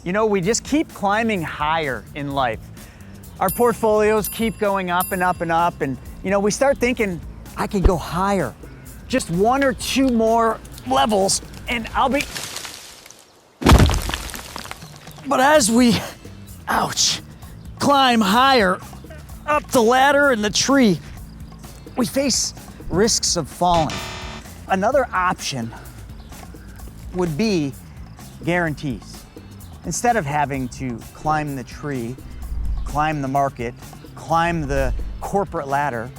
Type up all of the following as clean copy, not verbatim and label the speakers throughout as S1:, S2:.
S1: You know, we just keep climbing higher in life. Our portfolios keep going up and up and up, and you know, we start thinking, I can go higher. Just one or two more levels and I'll be... But as we, climb higher up the ladder and the tree, we face risks of falling. Another option would be guarantees. Instead of having to climb the tree, climb the market, climb the corporate ladder,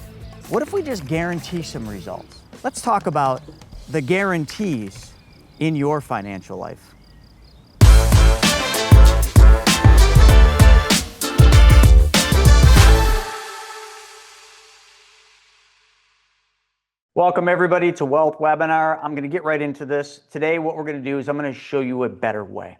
S1: what if we just guarantee some results? Let's talk about the guarantees in your financial life. Welcome everybody to Wealth Webinar. I'm gonna get right into this. Today what we're gonna do is I'm gonna show you a better way,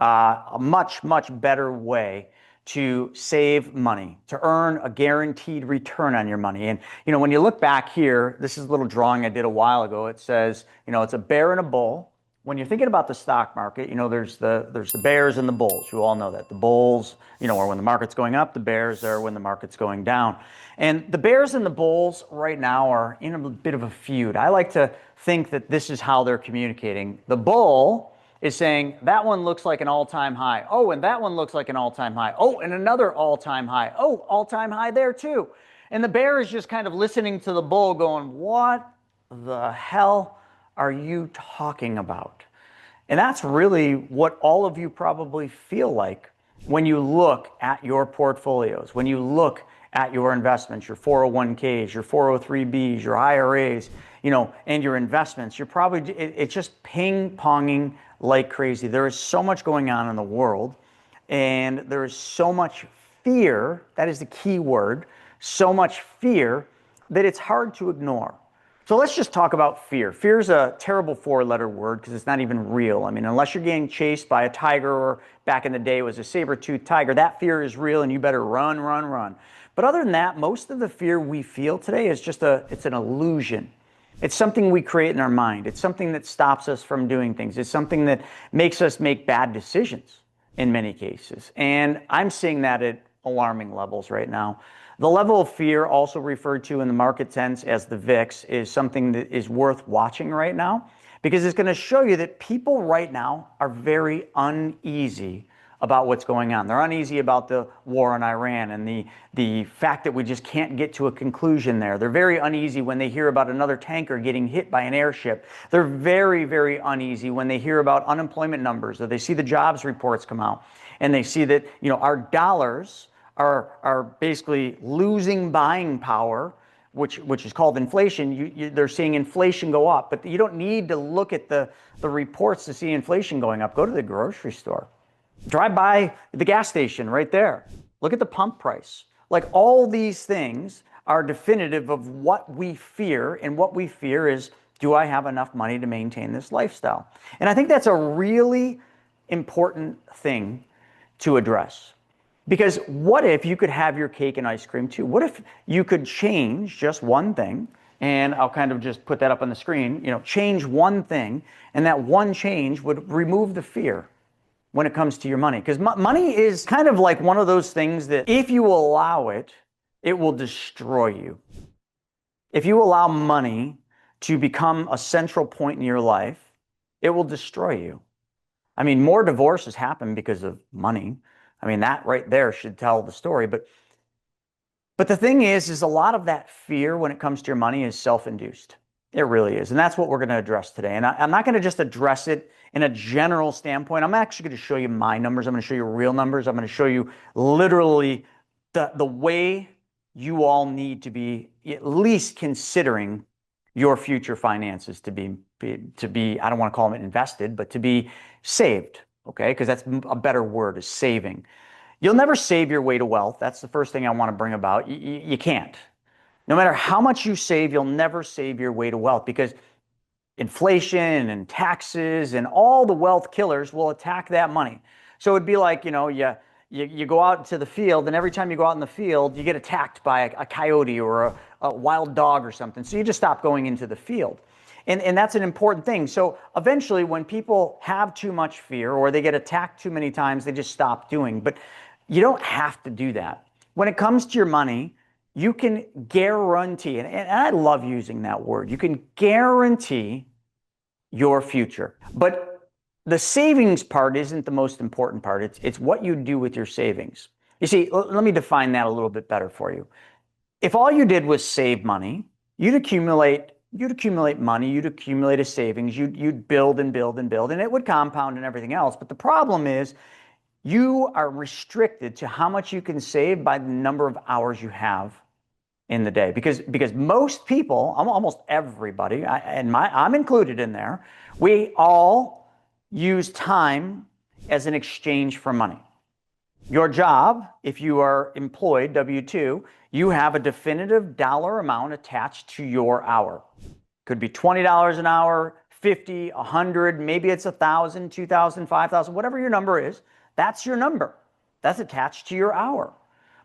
S1: a much better way to save money, to earn a guaranteed return on your money. And you know, when you look back here, this is a little drawing I did a while ago. It says, you know, it's a bear and a bull. When you're thinking about the stock market, you know, there's the bears and the bulls. You all know that. The bulls, you know, are when the market's going up. The bears are when the market's going down. And the bears and the bulls right now are in a bit of a feud. I like to think that this is how they're communicating. The bull is saying, that one looks like an all-time high. Oh, and that one looks like an all-time high. Oh, and another all-time high. Oh, all-time high there too. And the bear is just kind of listening to the bull going, what the hell are you talking about? And that's really what all of you probably feel like when you look at your portfolios, when you look at your investments, your 401ks, your 403bs, your IRAs, you know, and your investments. You're probably, it's just ping-ponging like crazy. There is so much going on in the world, and there is so much fear, that is the key word, so much fear that it's hard to ignore. So let's just talk about fear. Fear is a terrible four-letter word because it's not even real. I mean, unless you're getting chased by a tiger, or back in the day it was a saber-toothed tiger, that fear is real and you better run, run, run. But other than that, most of the fear we feel today is just it's an illusion. It's something we create in our mind. It's something that stops us from doing things. It's something that makes us make bad decisions in many cases. And I'm seeing that at alarming levels right now. The level of fear, also referred to in the market sense as the VIX, is something that is worth watching right now, because it's going to show you that people right now are very uneasy about what's going on. They're uneasy about the war in Iran and the fact that we just can't get to a conclusion there. They're very uneasy when they hear about another tanker getting hit by an airship. They're very uneasy when they hear about unemployment numbers, or they see the jobs reports come out and they see that, you know, our dollars are basically losing buying power, which is called inflation. They're seeing inflation go up, but you don't need to look at the reports to see inflation going up. Go to the grocery store. Drive by the gas station right there. Look at the pump price. Like, all these things are definitive of what we fear, and what we fear is, do I have enough money to maintain this lifestyle? And I think that's a really important thing to address. Because what if you could have your cake and ice cream too? What if you could change just one thing? And I'll kind of just put that up on the screen, you know, change one thing, and that one change would remove the fear when it comes to your money. Because money is kind of like one of those things that if you allow it, it will destroy you. If you allow money to become a central point in your life, it will destroy you. I mean, more divorces happen because of money. I mean, that right there should tell the story. But the thing is a lot of that fear when it comes to your money is self-induced. It really is. And that's what we're going to address today. And I'm not going to just address it in a general standpoint. I'm actually going to show you my numbers. I'm going to show you real numbers. I'm going to show you literally the way you all need to be at least considering your future finances to be, I don't want to call them invested, but to be saved. Okay, because that's a better word, is saving. You'll never save your way to wealth. That's the first thing I want to bring about. You can't. No matter how much you save, you'll never save your way to wealth, because inflation and taxes and all the wealth killers will attack that money. So it'd be like, you know, you go out to the field, and every time you go out in the field, you get attacked by a coyote or a wild dog or something. So you just stop going into the field. And that's an important thing. So eventually when people have too much fear or they get attacked too many times, they just stop doing. But you don't have to do that. When it comes to your money, you can guarantee, and I love using that word, you can guarantee your future. But the savings part isn't the most important part. It's what you do with your savings. You see, let me define that a little bit better for you. If all you did was save money, you'd accumulate money, you'd accumulate a savings, you'd build and build and build, and it would compound and everything else. But the problem is you are restricted to how much you can save by the number of hours you have in the day. Because most people, almost everybody, I'm included in there, we all use time as an exchange for money. Your job, if you are employed, W-2, you have a definitive dollar amount attached to your hour. Could be $20 an hour, 50, 100, maybe it's 1,000, 2,000, 5,000, whatever your number is, that's your number. That's attached to your hour.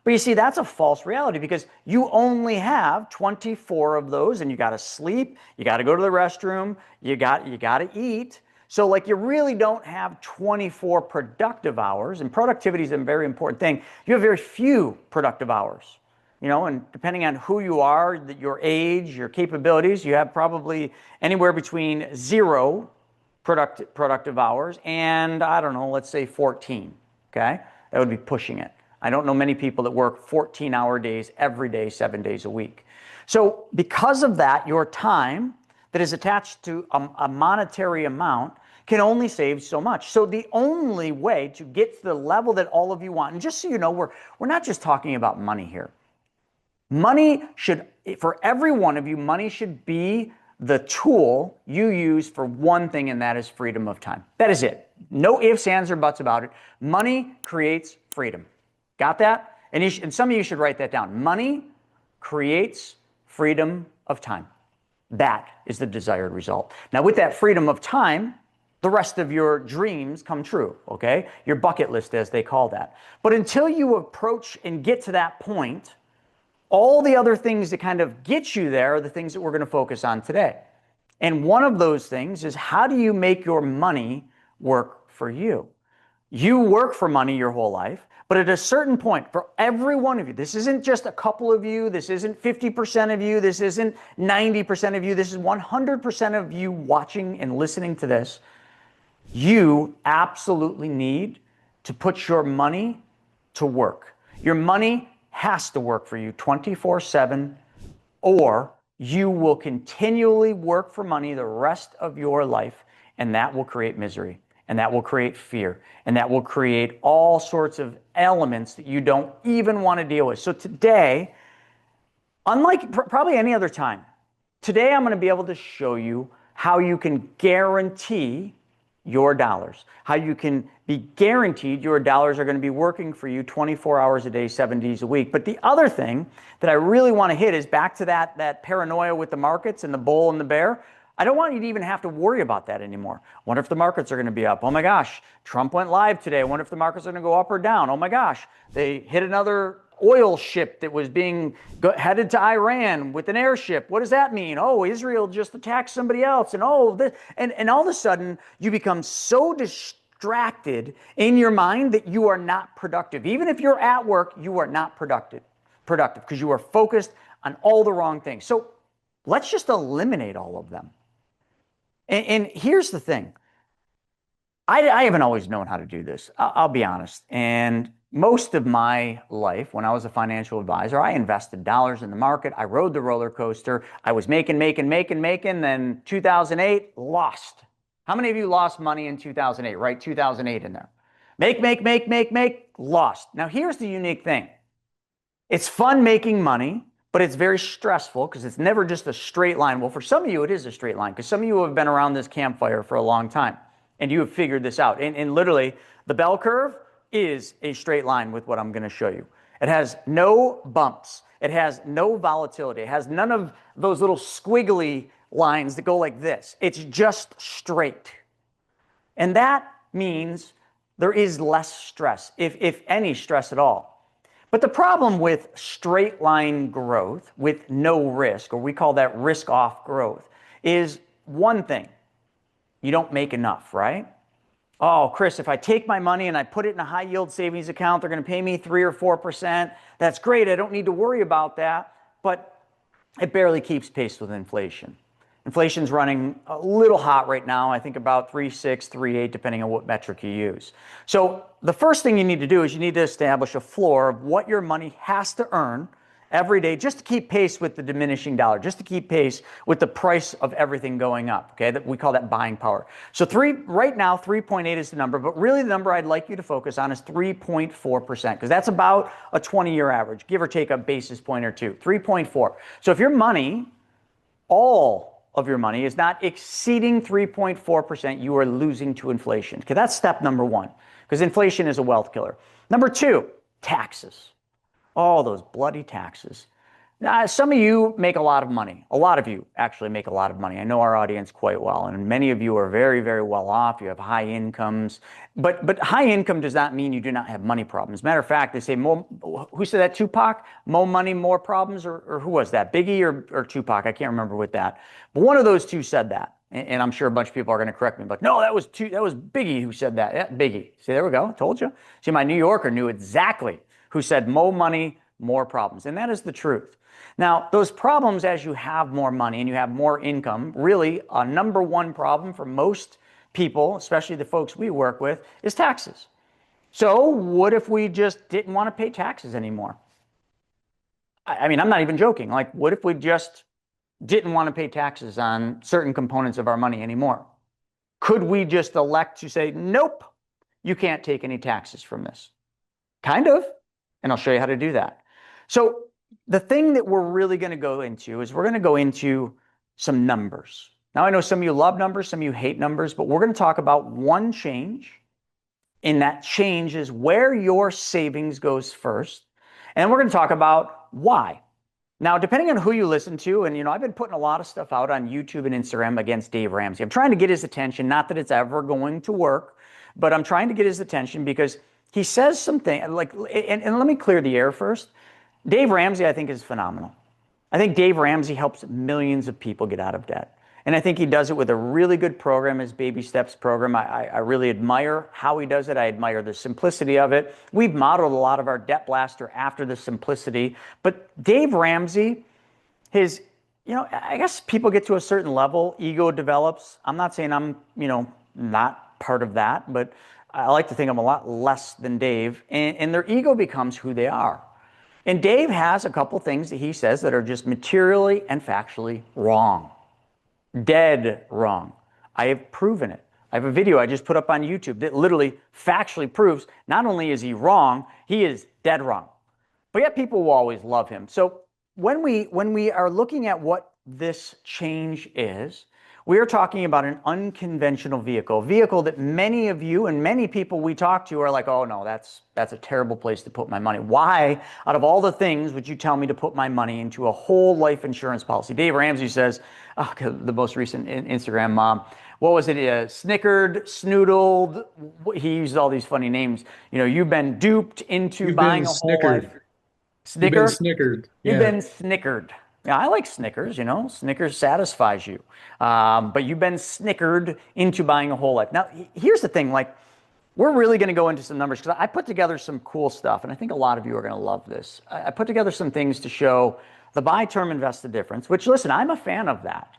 S1: But you see, that's a false reality because you only have 24 of those, and you got to sleep, you got to go to the restroom, you got to eat. So like you really don't have 24 productive hours, and productivity is a very important thing. You have very few productive hours, and depending on who you are, your age, your capabilities, you have probably anywhere between 0 productive hours and, I don't know, let's say 14, okay? That would be pushing it. I don't know many people that work 14-hour days every day, 7 days a week. So because of that, your time that is attached to a monetary amount can only save so much. So the only way to get to the level that all of you want, and just so you know, we're not just talking about money here. Money should, for every one of you, money should be the tool you use for one thing, and that is freedom of time. That is it. No ifs, ands, or buts about it. Money creates freedom. Got that? And some of you should write that down. Money creates freedom of time. That is the desired result. Now, with that freedom of time, the rest of your dreams come true, okay? Your bucket list, as they call that. But until you approach and get to that point, all the other things that kind of get you there are the things that we're going to focus on today. And one of those things is, how do you make your money work for you? You work for money your whole life, but at a certain point, for every one of you, this isn't just a couple of you, this isn't 50% of you, this isn't 90% of you, this is 100% of you watching and listening to this. You absolutely need to put your money to work. Your money has to work for you 24/7, or you will continually work for money the rest of your life, and that will create misery, and that will create fear, and that will create all sorts of elements that you don't even want to deal with. So today, unlike probably any other time, today I'm going to be able to show you how you can guarantee your dollars, how you can be guaranteed your dollars are going to be working for you 24 hours a day, 7 days a week. But the other thing that I really want to hit is back to that paranoia with the markets and the bull and the bear. I don't want you to even have to worry about that anymore. I wonder if the markets are going to be up. Oh my gosh, Trump went live today. I wonder if the markets are going to go up or down. Oh my gosh, they hit another oil ship that was headed to Iran with an airship. What does that mean? Oh, Israel just attacked somebody else. And all of a sudden you become so distracted in your mind that you are not productive. Even if you're at work, you are not productive because you are focused on all the wrong things. So let's just eliminate all of them. And here's the thing. I haven't always known how to do this. I'll be honest. And most of my life, when I was a financial advisor, I invested dollars in the market. I rode the roller coaster. I was making. Then 2008, lost. How many of you lost money in 2008? Write 2008 in there. Make, lost. Now, here's the unique thing. It's fun making money, but it's very stressful because it's never just a straight line. Well, for some of you, it is a straight line because some of you have been around this campfire for a long time and you have figured this out. And literally, the bell curve is a straight line with what I'm going to show you. It has no bumps. It has no volatility. It has none of those little squiggly lines that go like this. It's just straight. And that means there is less stress, if any stress at all. But the problem with straight line growth with no risk, or we call that risk off growth, is one thing, you don't make enough, right? Oh, Chris, if I take my money and I put it in a high yield savings account, they're going to pay me 3 or 4%. That's great. I don't need to worry about that. But it barely keeps pace with inflation. Inflation's running a little hot right now. I think about 3.6, 3.8, depending on what metric you use. So the first thing you need to do is you need to establish a floor of what your money has to earn every day just to keep pace with the diminishing dollar, just to keep pace with the price of everything going up. Okay, we call that buying power. So right now, 3.8 is the number, but really the number I'd like you to focus on is 3.4%, because that's about a 20-year average, give or take a basis point or two, 3.4. So if your money, all of your money is not exceeding 3.4%, you are losing to inflation. Okay, that's step number one, because inflation is a wealth killer. Number two, taxes. Oh, those bloody taxes. Now, some of you make a lot of money. A lot of you actually make a lot of money. I know our audience quite well, and many of you are very, very well off. You have high incomes, but high income does not mean you do not have money problems. Matter of fact, they say, who said that, Tupac? More money, more problems, or who was that? Biggie or Tupac? I can't remember with that. But one of those two said that, and I'm sure a bunch of people are going to correct me, but no, that was Biggie who said that. Yeah, Biggie. See, there we go. Told you. See, my New Yorker knew exactly who said more money, more problems. And that is the truth. Now, those problems, as you have more money and you have more income, really a number one problem for most people, especially the folks we work with, is taxes. So what if we just didn't want to pay taxes anymore? I mean, I'm not even joking. Like, what if we just didn't want to pay taxes on certain components of our money anymore? Could we just elect to say, nope, you can't take any taxes from this? Kind of. And I'll show you how to do that. So the thing that we're really going to go into is we're going to go into some numbers. Now, I know some of you love numbers, some of you hate numbers, but we're going to talk about one change. And that change is where your savings goes first. And we're going to talk about why. Now, depending on who you listen to, and I've been putting a lot of stuff out on YouTube and Instagram against Dave Ramsey. I'm trying to get his attention, not that it's ever going to work, but I'm trying to get his attention because he says something like, and let me clear the air first. Dave Ramsey, I think, is phenomenal. I think Dave Ramsey helps millions of people get out of debt. And I think he does it with a really good program, his Baby Steps program. I really admire how he does it. I admire the simplicity of it. We've modeled a lot of our Debt Blaster after the simplicity. But Dave Ramsey, I guess people get to a certain level, ego develops. I'm not saying I'm, not part of that, but I like to think I'm a lot less than Dave, and their ego becomes who they are. And Dave has a couple things that he says that are just materially and factually wrong. Dead wrong. I have proven it. I have a video I just put up on YouTube that literally factually proves not only is he wrong, he is dead wrong. But yet people will always love him. So when we are looking at what this change is, we are talking about an unconventional vehicle, a vehicle that many of you and many people we talk to are like, oh no, that's a terrible place to put my money. Why, out of all the things, would you tell me to put my money into a whole life insurance policy? Dave Ramsey says, the most recent Instagram mom, what was it? Snickered, snoodled. He used all these funny names. You've been duped into buying a whole life.
S2: You've been snickered.
S1: You've
S2: Yeah.
S1: been snickered. Yeah, I like Snickers, Snickers satisfies you. But you've been snickered into buying a whole life. Now, here's the thing, we're really going to go into some numbers because I put together some cool stuff, and I think a lot of you are going to love this. I put together some things to show the buy term invest the difference, which, listen, I'm a fan of that.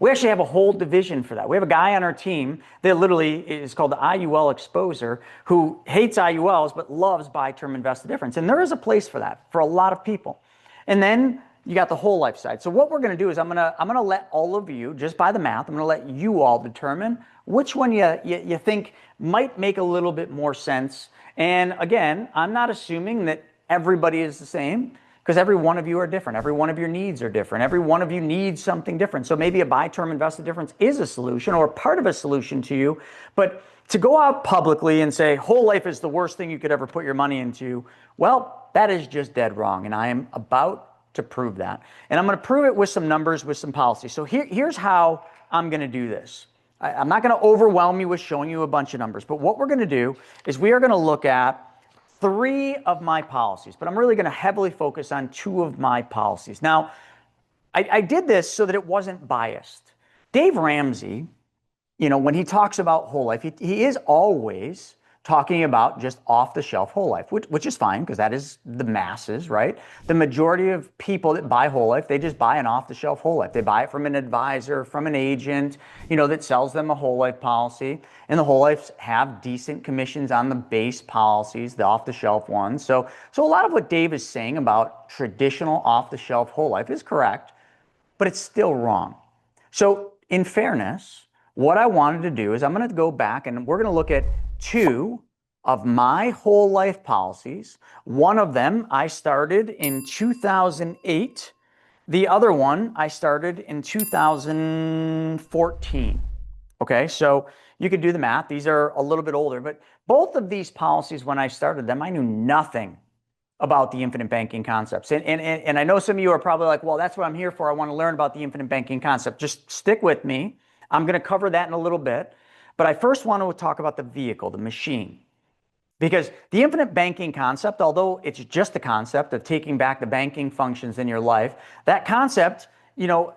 S1: We actually have a whole division for that. We have a guy on our team that literally is called the IUL Exposer who hates IULs but loves buy term invest the difference. And there is a place for that for a lot of people. And then you got the whole life side. So what we're going to do is I'm going to let all of you, just by the math, I'm going to let you all determine which one you think might make a little bit more sense. And again, I'm not assuming that everybody is the same, because every one of you are different. Every one of your needs are different. Every one of you needs something different. So maybe a buy term invest the difference is a solution or part of a solution to you. But to go out publicly and say whole life is the worst thing you could ever put your money into, well, that is just dead wrong. And I am about to prove that. And I'm going to prove it with some numbers, with some policy. So here's how I'm going to do this. I'm not going to overwhelm you with showing you a bunch of numbers, but what we're going to do is we are going to look at 3 of my policies, but I'm really going to heavily focus on 2 of my policies. Now, I did this so that it wasn't biased. Dave Ramsey, when he talks about whole life, he is always talking about just off-the-shelf whole life, which is fine because that is the masses, right? The majority of people that buy whole life, they just buy an off-the-shelf whole life. They buy it from an advisor, from an agent, that sells them a whole life policy. And the whole lives have decent commissions on the base policies, the off-the-shelf ones. So a lot of what Dave is saying about traditional off-the-shelf whole life is correct, but it's still wrong. So in fairness, what I wanted to do is I'm going to go back and we're going to look at two of my whole life policies. One of them I started in 2008. The other one I started in 2014. Okay, so you could do the math. These are a little bit older, but both of these policies, when I started them, I knew nothing about the infinite banking concepts. And I know some of you are probably like, well, that's what I'm here for. I want to learn about the infinite banking concept. Just stick with me. I'm going to cover that in a little bit. But I first want to talk about the vehicle, the machine. Because the infinite banking concept, although it's just the concept of taking back the banking functions in your life, that concept,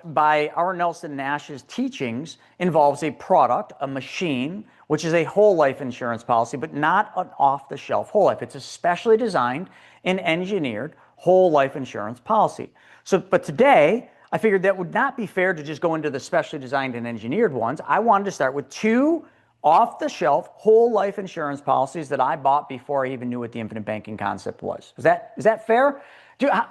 S1: by R. Nelson Nash's teachings, involves a product, a machine, which is a whole life insurance policy, but not an off-the-shelf whole life. It's a specially designed and engineered whole life insurance policy. But today, I figured that would not be fair to just go into the specially designed and engineered ones. I wanted to start with two off-the-shelf whole life insurance policies that I bought before I even knew what the infinite banking concept was. Is that fair?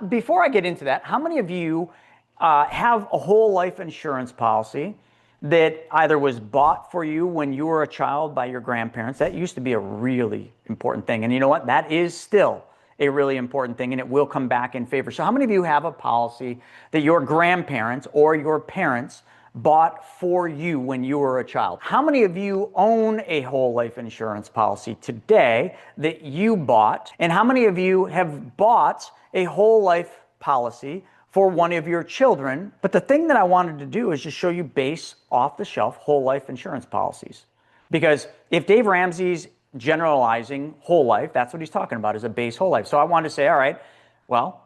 S1: Before I get into that, how many of you have a whole life insurance policy that either was bought for you when you were a child by your grandparents? That used to be a really important thing. And you know what? That is still a really important thing, and it will come back in favor. So how many of you have a policy that your grandparents or your parents bought for you when you were a child? How many of you own a whole life insurance policy today that you bought? And how many of you have bought a whole life policy for one of your children? But the thing that I wanted to do is just show you base off-the-shelf whole life insurance policies. Because if Dave Ramsey's generalizing whole life, that's what he's talking about, is a base whole life. So I wanted to say, all right, well,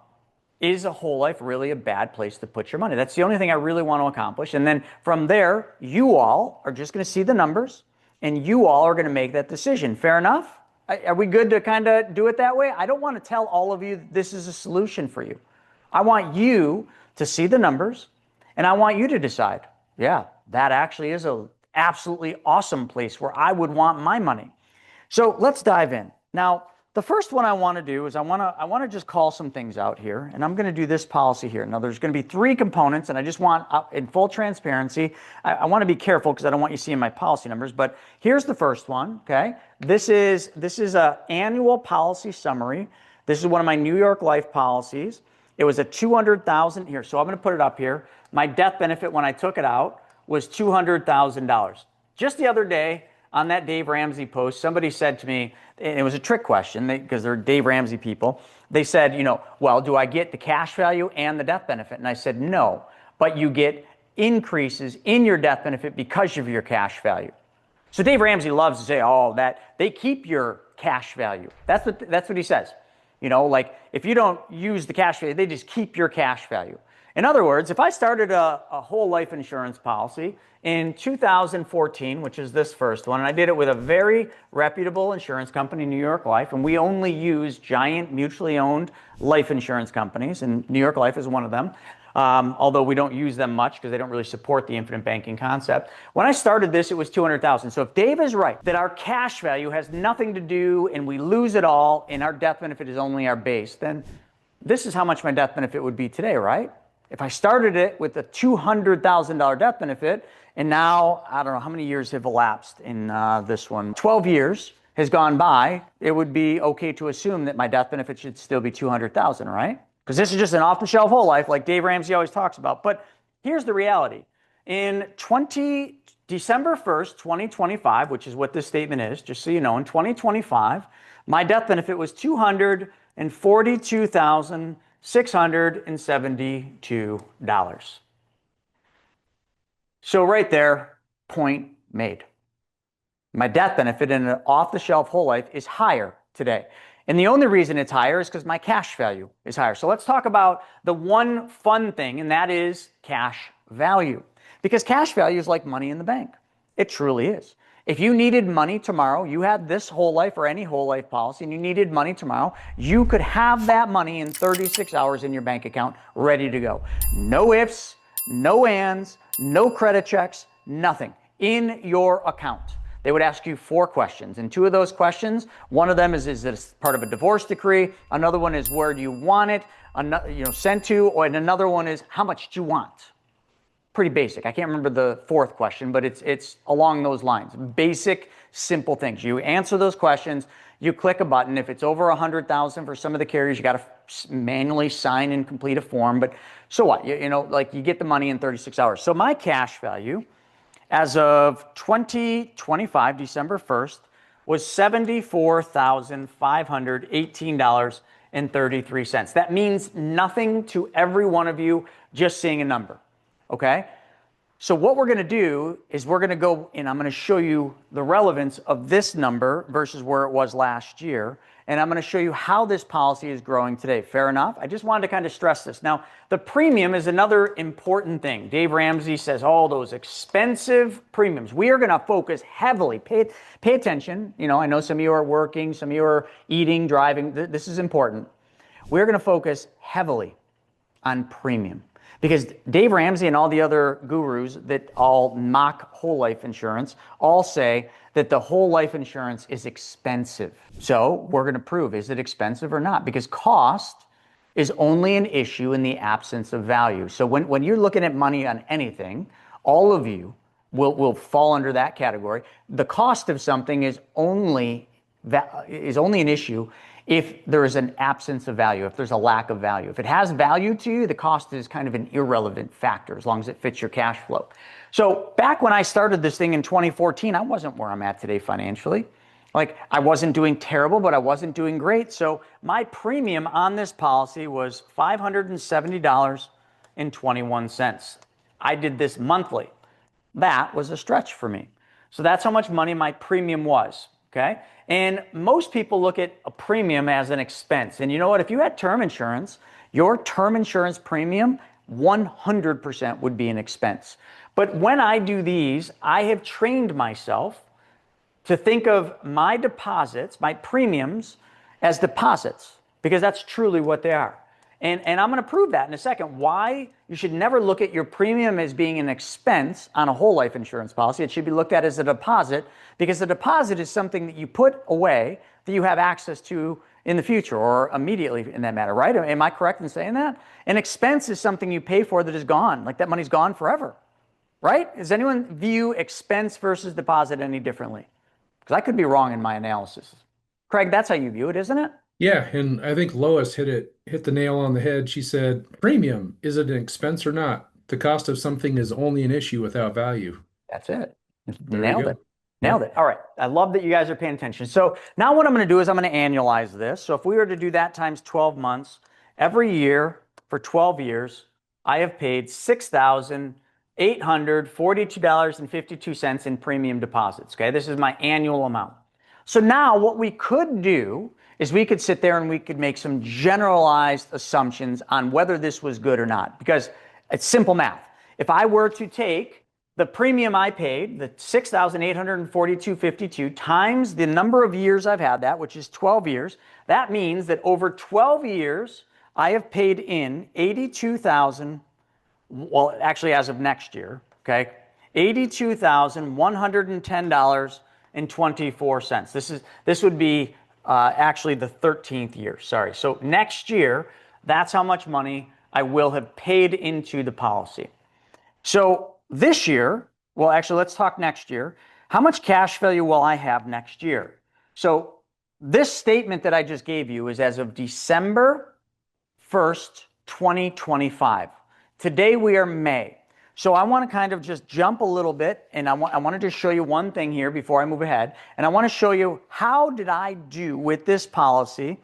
S1: is a whole life really a bad place to put your money? That's the only thing I really want to accomplish. And then from there, you all are just going to see the numbers and you all are going to make that decision. Fair enough? Are we good to kind of do it that way? I don't want to tell all of you that this is a solution for you. I want you to see the numbers and I want you to decide, yeah, that actually is an absolutely awesome place where I would want my money. So let's dive in. Now, the first one I want to do is I want to just call some things out here, and I'm going to do this policy here. Now, there's going to be three components, and I just want, in full transparency, I want to be careful because I don't want you seeing my policy numbers, but here's the first one, okay? This is an annual policy summary. This is one of my New York Life policies. It was a $200,000 here, so I'm going to put it up here. My death benefit when I took it out was $200,000. Just the other day, on that Dave Ramsey post, somebody said to me, and it was a trick question because they're Dave Ramsey people. They said, well, do I get the cash value and the death benefit? And I said, no, but you get increases in your death benefit because of your cash value. So Dave Ramsey loves to say, oh, that they keep your cash value. That's what he says. Like if you don't use the cash value, they just keep your cash value. In other words, if I started a whole life insurance policy in 2014, which is this first one, and I did it with a very reputable insurance company, New York Life, and we only use giant mutually owned life insurance companies, and New York Life is one of them, although we don't use them much because they don't really support the infinite banking concept. When I started this, it was $200,000. So if Dave is right that our cash value has nothing to do and we lose it all and our death benefit is only our base, then this is how much my death benefit would be today, right? If I started it with a $200,000 death benefit, and now, I don't know how many years have elapsed in this one, 12 years has gone by, it would be okay to assume that my death benefit should still be $200,000, right? Because this is just an off-the-shelf whole life like Dave Ramsey always talks about. But here's the reality. In December 1st, 2025, which is what this statement is, just so you know, in 2025, my death benefit was $242,672. So right there, point made. My death benefit in an off-the-shelf whole life is higher today. And the only reason it's higher is because my cash value is higher. So let's talk about the one fun thing, and that is cash value. because cash value is like money in the bank. It truly is. If you needed money tomorrow, you had this whole life or any whole life policy, and you needed money tomorrow, you could have that money in 36 hours in your bank account ready to go. No ifs, no ands, no credit checks, nothing in your account. They would ask you 4 questions. And 2 of those questions, one of them is it part of a divorce decree? Another one is where do you want it sent to? And another one is how much do you want? Pretty basic. I can't remember the 4th question, but it's along those lines. Basic, simple things. You answer those questions, you click a button. If it's over 100,000 for some of the carriers, you got to manually sign and complete a form. But so what? You get the money in 36 hours. So my cash value as of 2025, December 1st, was $74,518.33. That means nothing to every one of you just seeing a number, okay? So what we're going to do is we're going to go and I'm going to show you the relevance of this number versus where it was last year. And I'm going to show you how this policy is growing today. Fair enough? I just wanted to kind of stress this. Now, the premium is another important thing. Dave Ramsey says, oh, those expensive premiums. We are going to focus heavily. Pay attention. I know some of you are working, some of you are eating, driving. This is important. We're going to focus heavily on premium. Because Dave Ramsey and all the other gurus that all mock whole life insurance all say that the whole life insurance is expensive. So we're going to prove, is it expensive or not? Because cost is only an issue in the absence of value. So when you're looking at money on anything, all of you will fall under that category. The cost of something is only an issue if there is an absence of value, if there's a lack of value. If it has value to you, the cost is kind of an irrelevant factor as long as it fits your cash flow. So back when I started this thing in 2014, I wasn't where I'm at today financially. I wasn't doing terrible, but I wasn't doing great. So my premium on this policy was $570.21. I did this monthly. That was a stretch for me. So that's how much money my premium was. Okay. And most people look at a premium as an expense. And you know what? If you had term insurance, your term insurance premium 100% would be an expense. But when I do these, I have trained myself to think of my deposits, my premiums, as deposits, because that's truly what they are. And I'm going to prove that in a second, why you should never look at your premium as being an expense on a whole life insurance policy. It should be looked at as a deposit, because a deposit is something that you put away that you have access to in the future or immediately in that matter, right? Am I correct in saying that? An expense is something you pay for that is gone, like that money's gone forever, right? Does anyone view expense versus deposit any differently? Because I could be wrong in my analysis. Craig, that's how you view it, isn't it?
S2: Yeah, and I think Lois hit the nail on the head. She said, premium, is it an expense or not? The cost of something is only an issue without value.
S1: That's it. Nailed it. Nailed it. All right. I love that you guys are paying attention. So now what I'm going to do is I'm going to annualize this. So if we were to do that times 12 months, every year for 12 years, I have paid $6,842.52 in premium deposits. Okay. This is my annual amount. So now what we could do is we could sit there and we could make some generalized assumptions on whether this was good or not, because it's simple math. If I were to take the premium I paid, the $6,842.52 times the number of years I've had that, which is 12 years, that means that over 12 years, I have paid in $82,000, well, actually as of next year, okay, $82,110.24. This would be actually the 13th year, sorry. So next year, that's how much money I will have paid into the policy. So this year, well, actually, let's talk next year. How much cash value will I have next year? So this statement that I just gave you is as of December 1st, 2025. Today we are May. So I want to kind of just jump a little bit, and I wanted to show you one thing here before I move ahead. And I want to show you how did I do with this policy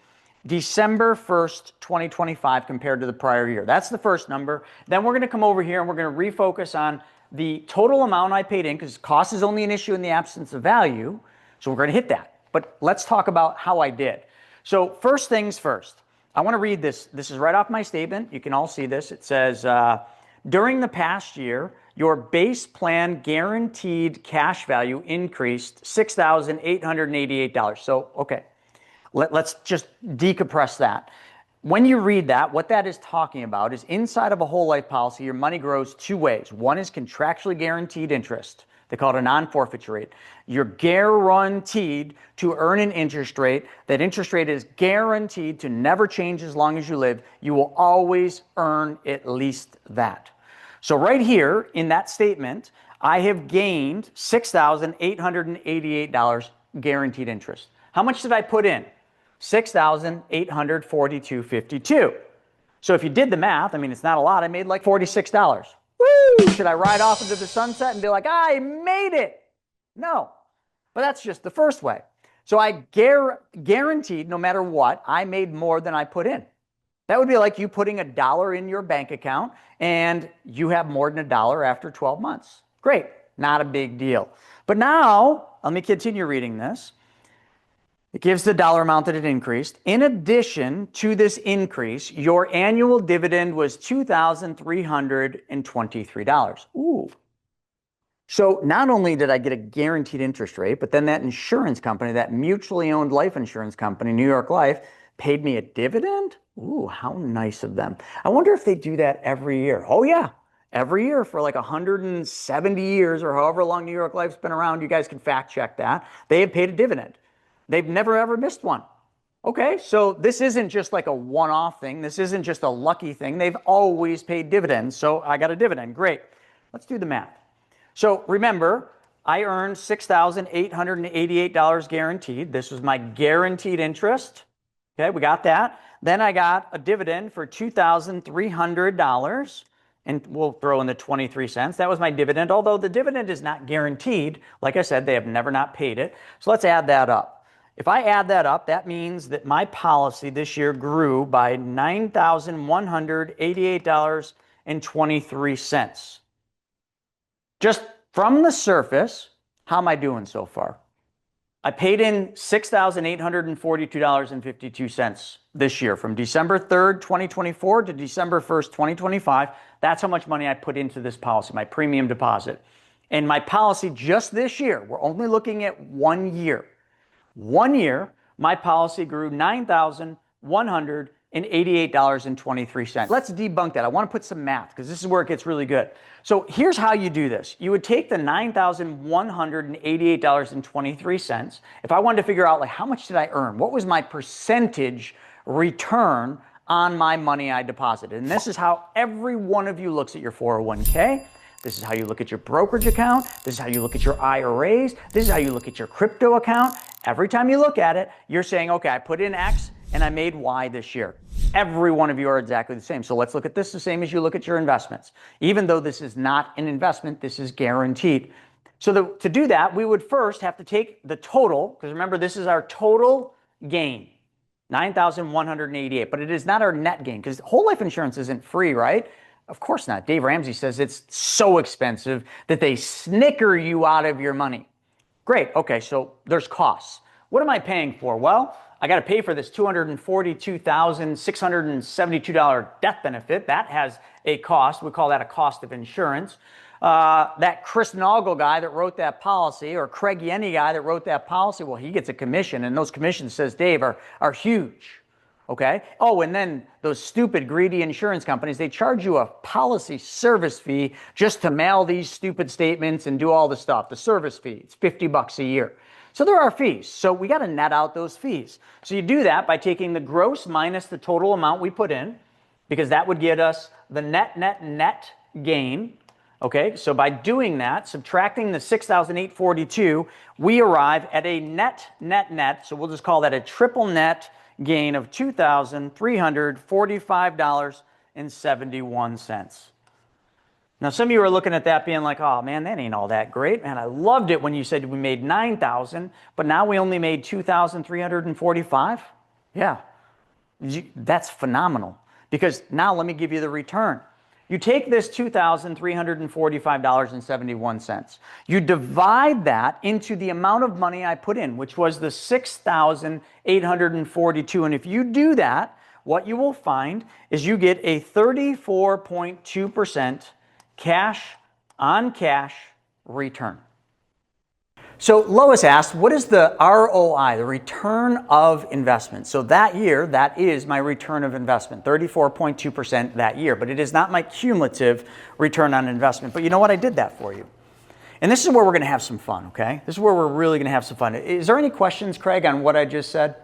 S1: December 1st, 2025 compared to the prior year. That's the first number. Then we're going to come over here and we're going to refocus on the total amount I paid in, because cost is only an issue in the absence of value. So we're going to hit that. But let's talk about how I did. So first things first, I want to read this. This is right off my statement. You can all see this. It says, during the past year, your base plan guaranteed cash value increased $6,888. So, okay, let's just decompress that. When you read that, what that is talking about is inside of a whole life policy, your money grows two ways. One is contractually guaranteed interest. They call it a non-forfeiture rate. You're guaranteed to earn an interest rate. That interest rate is guaranteed to never change as long as you live. You will always earn at least that. So right here in that statement, I have gained $6,888 guaranteed interest. How much did I put in? $6,842.52. So if you did the math, I mean, it's not a lot. I made like $46. Woo! Should I ride off into the sunset and be like, I made it? No, but that's just the first way. So I guaranteed no matter what, I made more than I put in. That would be like you putting $1 in your bank account and you have more than $1 after 12 months. Great, not a big deal. But now, let me continue reading this. It gives the dollar amount that it increased. In addition to this increase, your annual dividend was $2,323. Ooh. So not only did I get a guaranteed interest rate, but then that insurance company, that mutually owned life insurance company, New York Life, paid me a dividend? Ooh, how nice of them. I wonder if they do that every year. Oh yeah, every year for like 170 years or however long New York Life's been around. You guys can fact check that. They have paid a dividend. They've never ever missed one. Okay, so this isn't just like a one-off thing. This isn't just a lucky thing. They've always paid dividends, so I got a dividend. Great. Let's do the math. So remember, I earned $6,888 guaranteed. This was my guaranteed interest. Okay, we got that. Then I got a dividend for $2,300, and we'll throw in the 23 cents. That was my dividend, although the dividend is not guaranteed. Like I said, they have never not paid it. So let's add that up. If I add that up, that means that my policy this year grew by $9,188.23. Just from the surface, how am I doing so far? I paid in $6,842.52 this year from December 3rd, 2024 to December 1st, 2025. That's how much money I put into this policy, my premium deposit. And my policy just this year, we're only looking at 1 year. 1 year, my policy grew $9,188.23. Let's debunk that. I want to put some math because this is where it gets really good. So here's how you do this. You would take the $9,188.23. If I wanted to figure out like how much did I earn? What was my percentage return on my money I deposited? And this is how every one of you looks at your 401k. This is how you look at your brokerage account. This is how you look at your IRAs. This is how you look at your crypto account. Every time you look at it, you're saying, okay, I put in X and I made Y this year. Every one of you are exactly the same. So let's look at this the same as you look at your investments. Even though this is not an investment, this is guaranteed. So to do that, we would first have to take the total, because remember, this is our total gain, $9,188, but it is not our net gain, because whole life insurance isn't free, right? Of course not. Dave Ramsey says it's so expensive that they snicker you out of your money. Great. Okay, so there's costs. What am I paying for? Well, I got to pay for this $242,672 death benefit. That has a cost. We call that a cost of insurance. That Chris Naugle guy that wrote that policy, or Craig Yenny guy that wrote that policy, well, he gets a commission, and those commissions, says Dave, are huge. Okay? Oh, and then those stupid, greedy insurance companies, they charge you a policy service fee just to mail these stupid statements and do all the stuff. The service fee, it's $50 a year. So there are fees. So we got to net out those fees. So you do that by taking the gross minus the total amount we put in, because that would get us the net gain. Okay, so by doing that, subtracting the 6,842, we arrive at a net. So we'll just call that a triple net gain of $2,345.71. Now, some of you are looking at that being like, oh man, that ain't all that great. Man, I loved it when you said we made 9,000, but now we only made 2,345. Yeah, that's phenomenal, because now let me give you the return. You take this $2,345.71. You divide that into the amount of money I put in, which was the $6,842. And if you do that, what you will find is you get a 34.2% cash on cash return. So Lois asked, what is the ROI, the return of investment? So that year, that is my return of investment, 34.2% that year, but it is not my cumulative return on investment. But you know what? I did that for you. And this is where we're going to have some fun, okay? This is where we're really going to have some fun. Is there any questions, Craig, on what I just said?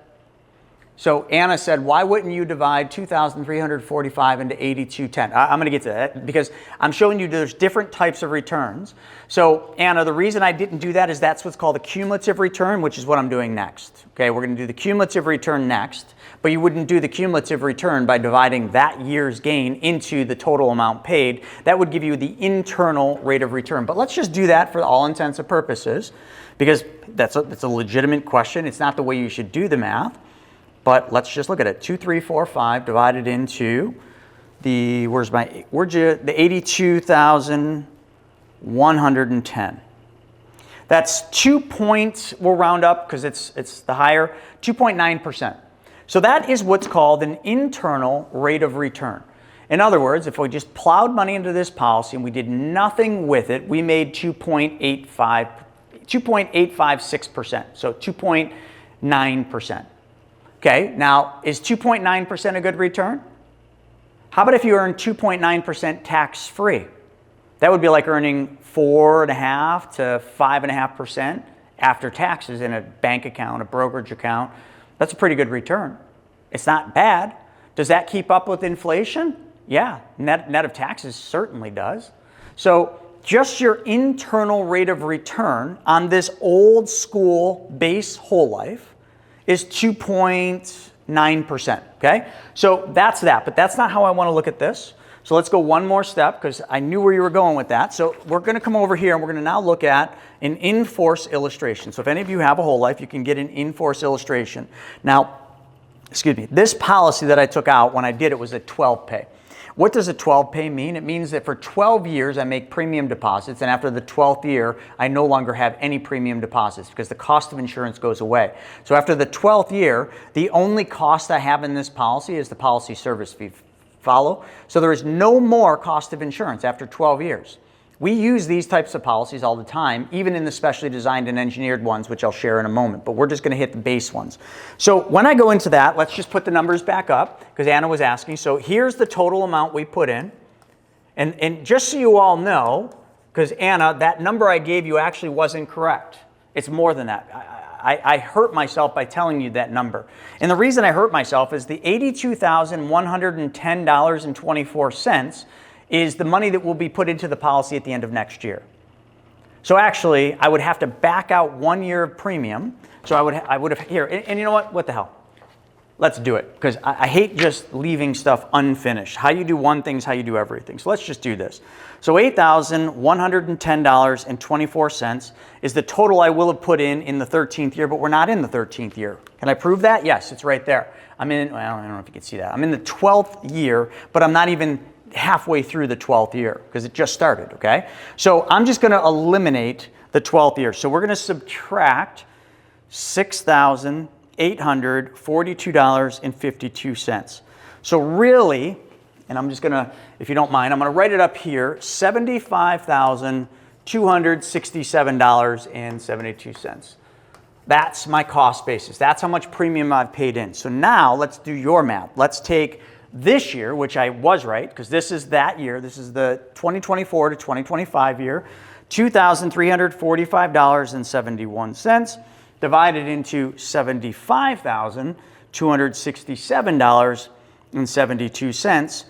S1: So Anna said, why wouldn't you divide 2,345 into 8210? I'm going to get to that because I'm showing you there's different types of returns. So Anna, the reason I didn't do that is that's what's called a cumulative return, which is what I'm doing next. Okay, we're going to do the cumulative return next, but you wouldn't do the cumulative return by dividing that year's gain into the total amount paid. That would give you the internal rate of return. But let's just do that for all intents and purposes because that's a legitimate question. It's not the way you should do the math. But let's just look at it. 2,345 divided into the, the 82,110. That's 2 points, we'll round up because it's the higher, 2.9%. So that is what's called an internal rate of return. In other words, if we just plowed money into this policy and we did nothing with it, we made 2.856%, so 2.9%. Okay, now is 2.9% a good return? How about if you earn 2.9% tax-free? That would be like earning 4.5 to 5.5% after taxes in a bank account, a brokerage account. That's a pretty good return. It's not bad. Does that keep up with inflation? Yeah, net of taxes certainly does. So just your internal rate of return on this old school base whole life is 2.9%, okay? So that's that, but that's not how I want to look at this. So let's go one more step because I knew where you were going with that. So we're going to come over here and we're going to now look at an in-force illustration. So if any of you have a whole life, you can get an in-force illustration. Now, excuse me, this policy that I took out when I did it was a 12 pay. What does a 12 pay mean? It means that for 12 years I make premium deposits, and after the 12th year I no longer have any premium deposits because the cost of insurance goes away. So after the 12th year, the only cost I have in this policy is the policy service fee. Follow? So there is no more cost of insurance after 12 years. We use these types of policies all the time, even in the specially designed and engineered ones, which I'll share in a moment, but we're just going to hit the base ones. So when I go into that, let's just put the numbers back up because Anna was asking. So here's the total amount we put in. And just so you all know, because Anna, that number I gave you actually wasn't correct. It's more than that. I hurt myself by telling you that number. And the reason I hurt myself is the $82,110.24 is the money that will be put into the policy at the end of next year. So actually, I would have to back out 1 year of premium. So I would have here, and you know what the hell? Let's do it, because I hate just leaving stuff unfinished. How you do one thing is how you do everything. So let's just do this. So $8,110.24 is the total I will have put in the 13th year, but we're not in the 13th year. Can I prove that? Yes, it's right there. I'm in, well, I don't know if you can see that. I'm in the 12th year, but I'm not even halfway through the 12th year because it just started, okay? So I'm just going to eliminate the 12th year. So we're going to subtract $6,842.52. So really, and I'm just going to, if you don't mind, I'm going to write it up here, $75,267.72. That's my cost basis. That's how much premium I've paid in. So now let's do your math. Let's take this year, which I was right, because this is that year. This is the 2024 to 2025 year, $2,345.71 divided into $75,267.72,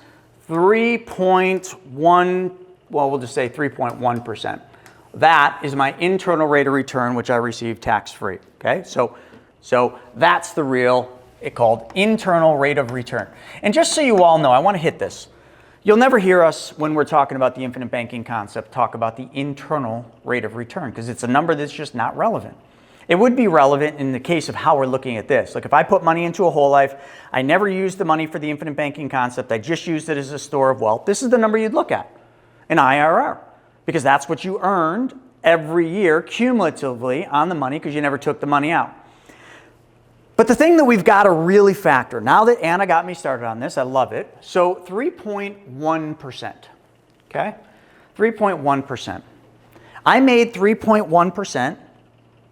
S1: 3.1, well, we'll just say 3.1%. That is my internal rate of return, which I receive tax-free, okay? So that's the real, it's called internal rate of return. And just so you all know, I want to hit this. You'll never hear us, when we're talking about the infinite banking concept, talk about the internal rate of return because it's a number that's just not relevant. It would be relevant in the case of how we're looking at this. Like if I put money into a whole life, I never used the money for the infinite banking concept, I just used it as a store of wealth. This is the number you'd look at, an IRR, because that's what you earned every year cumulatively on the money because you never took the money out. But the thing that we've got to really factor, now that Anna got me started on this, I love it. So 3.1%, okay? 3.1%. I made 3.1%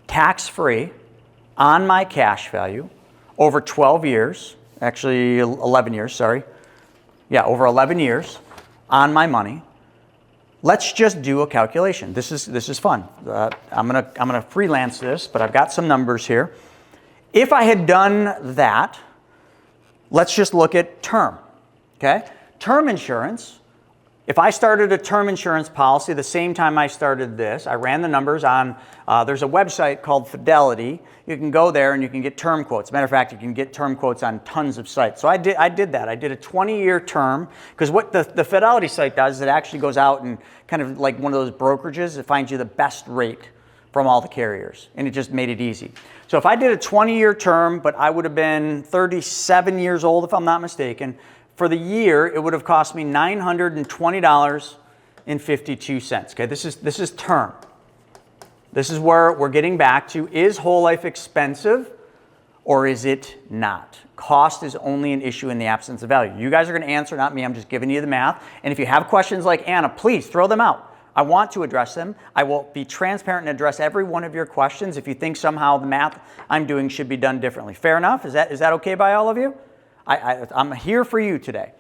S1: tax-free on my cash value over 12 years, actually 11 years, sorry. Yeah, over 11 years on my money. Let's just do a calculation. This is fun. I'm gonna freelance this, but I've got some numbers here. If I had done that, let's just look at term, okay? Term insurance. If I started a term insurance policy the same time I started this, I ran the numbers on, there's a website called Fidelity. You can go there and you can get term quotes. Matter of fact, you can get term quotes on tons of sites. So I did that. I did a 20-year term, because what the Fidelity site does is it actually goes out and kind of like one of those brokerages, it finds you the best rate from all the carriers, and it just made it easy. So if I did a 20-year term, but I would have been 37 years old if I'm not mistaken, for the year, it would have cost me $920.52. Okay, this is term. This is where we're getting back to, is whole life expensive or is it not? Cost is only an issue in the absence of value. You guys are going to answer, not me. I'm just giving you the math. And if you have questions like Anna, please throw them out. I want to address them. I will be transparent and address every one of your questions if you think somehow the math I'm doing should be done differently. Fair enough? Is that okay by all of you? I'm here for you today.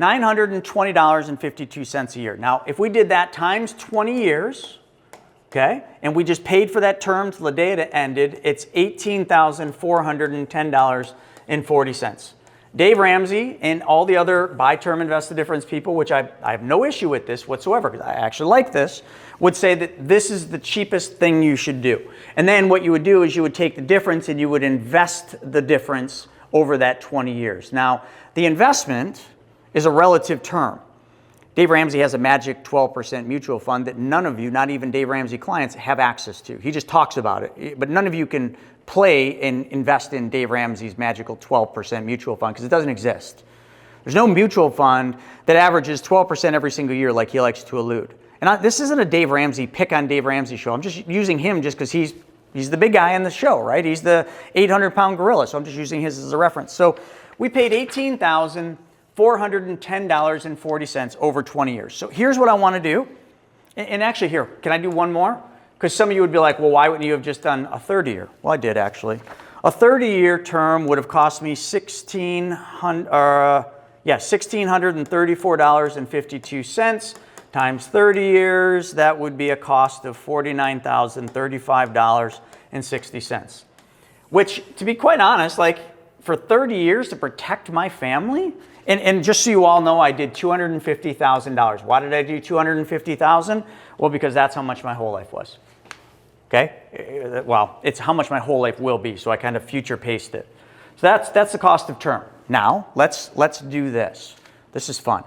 S1: $920.52 a year. Now, if we did that times 20 years, okay, and we just paid for that term till the day it ended, it's $18,410.40. Dave Ramsey and all the other buy term invest the difference people, which I have no issue with this whatsoever, because I actually like this, would say that this is the cheapest thing you should do. And then what you would do is you would take the difference and you would invest the difference over that 20 years. Now, the investment is a relative term. Dave Ramsey has a magic 12% mutual fund that none of you, not even Dave Ramsey clients, have access to. He just talks about it, but none of you can play and invest in Dave Ramsey's magical 12% mutual fund because it doesn't exist. There's no mutual fund that averages 12% every single year like he likes to allude. And this isn't a Dave Ramsey, pick on Dave Ramsey show. I'm just using him just because he's the big guy in the show, right? He's the 800-pound gorilla, so I'm just using his as a reference. So we paid $18,410.40 over 20 years. So here's what I want to do. And actually here, can I do one more? Because some of you would be like, well, why wouldn't you have just done a 30-year? Well, I did actually. A 30-year term would have cost me $1,634.52 times 30 years. That would be a cost of $49,035.60. Which, to be quite honest, like for 30 years to protect my family, and just so you all know, I did $250,000. Why did I do $250,000? Well, because that's how much my whole life was. Okay? Well, it's how much my whole life will be, so I kind of future paced it. So that's the cost of term. Now, let's do this. This is fun.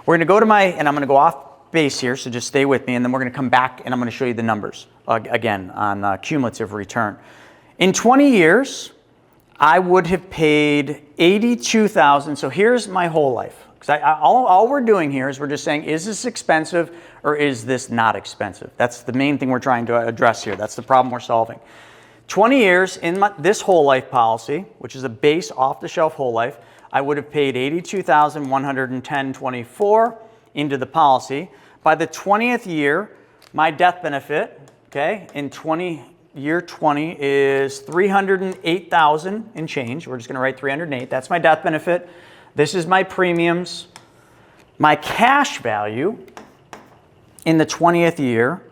S1: We're going to go to and I'm going to go off base here, so just stay with me, and then we're going to come back and I'm going to show you the numbers again on cumulative return. In 20 years, I would have paid $82,000. So here's my whole life. Because all we're doing here is we're just saying, is this expensive or is this not expensive? That's the main thing we're trying to address here. That's the problem we're solving. 20 years in this whole life policy, which is a base off-the-shelf whole life, I would have paid $82,110.24 into the policy. By the 20th year, my death benefit, okay, in year 20 is $308,000 and change. We're just going to write 308. That's my death benefit. This is my premiums. My cash value in the 20th year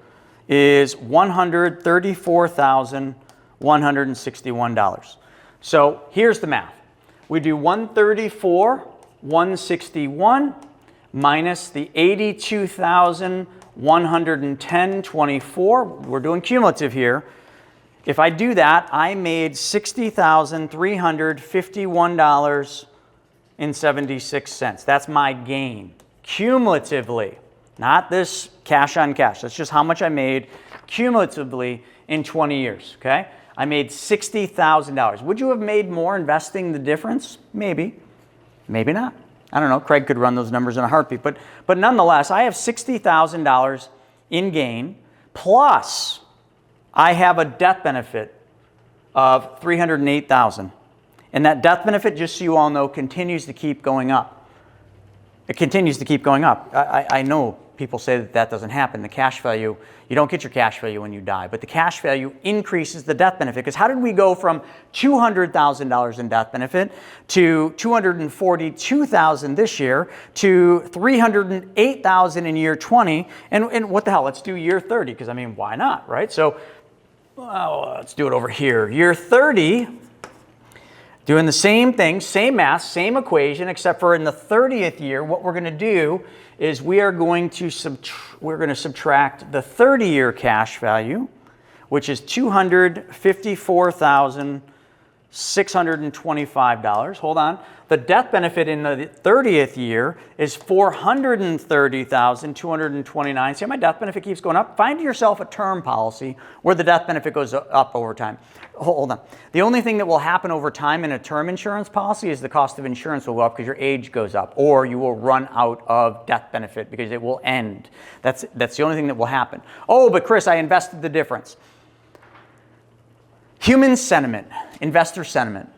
S1: is $134,161. So here's the math. We do 134,161 minus the 82,110.24. We're doing cumulative here. If I do that, I made $60,351.76. That's my gain, cumulatively, not this cash on cash. That's just how much I made cumulatively in 20 years, okay? I made $60,000. Would you have made more investing the difference? Maybe, maybe not. I don't know, Craig could run those numbers in a heartbeat, but nonetheless, I have $60,000 in gain, plus I have a death benefit of $308,000. And that death benefit, just so you all know, continues to keep going up. It continues to keep going up. I know people say that that doesn't happen. The cash value, you don't get your cash value when you die, but the cash value increases the death benefit. Because how did we go from $200,000 in death benefit to $242,000 this year to $308,000 in year 20? And what the hell? Let's do year 30, because I mean, why not, right? So let's do it over here. Year 30, doing the same thing, same math, same equation, except for in the 30th year, what we're going to do is we are going to subtract the 30-year cash value, which is $254,625. Hold on. The death benefit in the 30th year is $430,229. See how my death benefit keeps going up? Find yourself a term policy where the death benefit goes up over time. Hold on. The only thing that will happen over time in a term insurance policy is the cost of insurance will go up because your age goes up, or you will run out of death benefit because it will end. That's the only thing that will happen. Oh, but Chris, I invested the difference. Human sentiment, investor sentiment,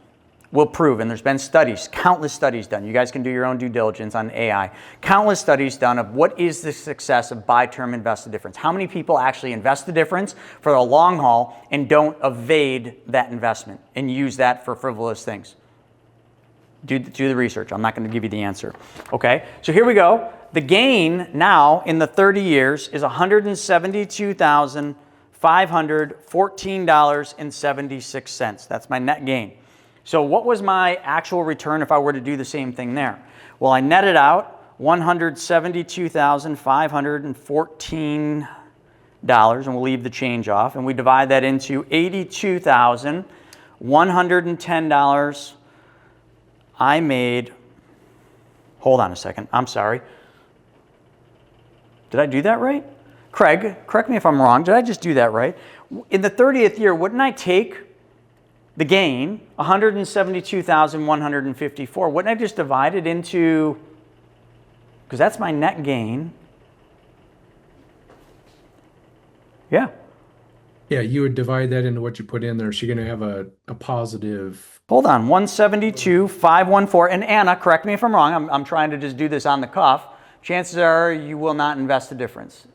S1: will prove, and there's been studies, countless studies done. You guys can do your own due diligence on AI. Countless studies done of what is the success of buy term invest the difference. How many people actually invest the difference for the long haul and don't evade that investment and use that for frivolous things? Do the research. I'm not going to give you the answer. Okay, so here we go. The gain now in the 30 years is $172,514.76. That's my net gain. So what was my actual return if I were to do the same thing there? Well, I netted out $172,514, and we'll leave the change off, and we divide that into $82,110. I made, hold on a second, I'm sorry. Did I do that right? Craig, correct me if I'm wrong. Did I just do that right? In the 30th year, wouldn't I take the gain, $172,154, wouldn't I just divide it into, because that's my net gain. Yeah.
S2: Yeah, you would divide that into what you put in there. So you're going to have a positive.
S1: Hold on, 172,514. And Anna, correct me if I'm wrong. I'm trying to just do this on the cuff. Chances are you will not invest the difference.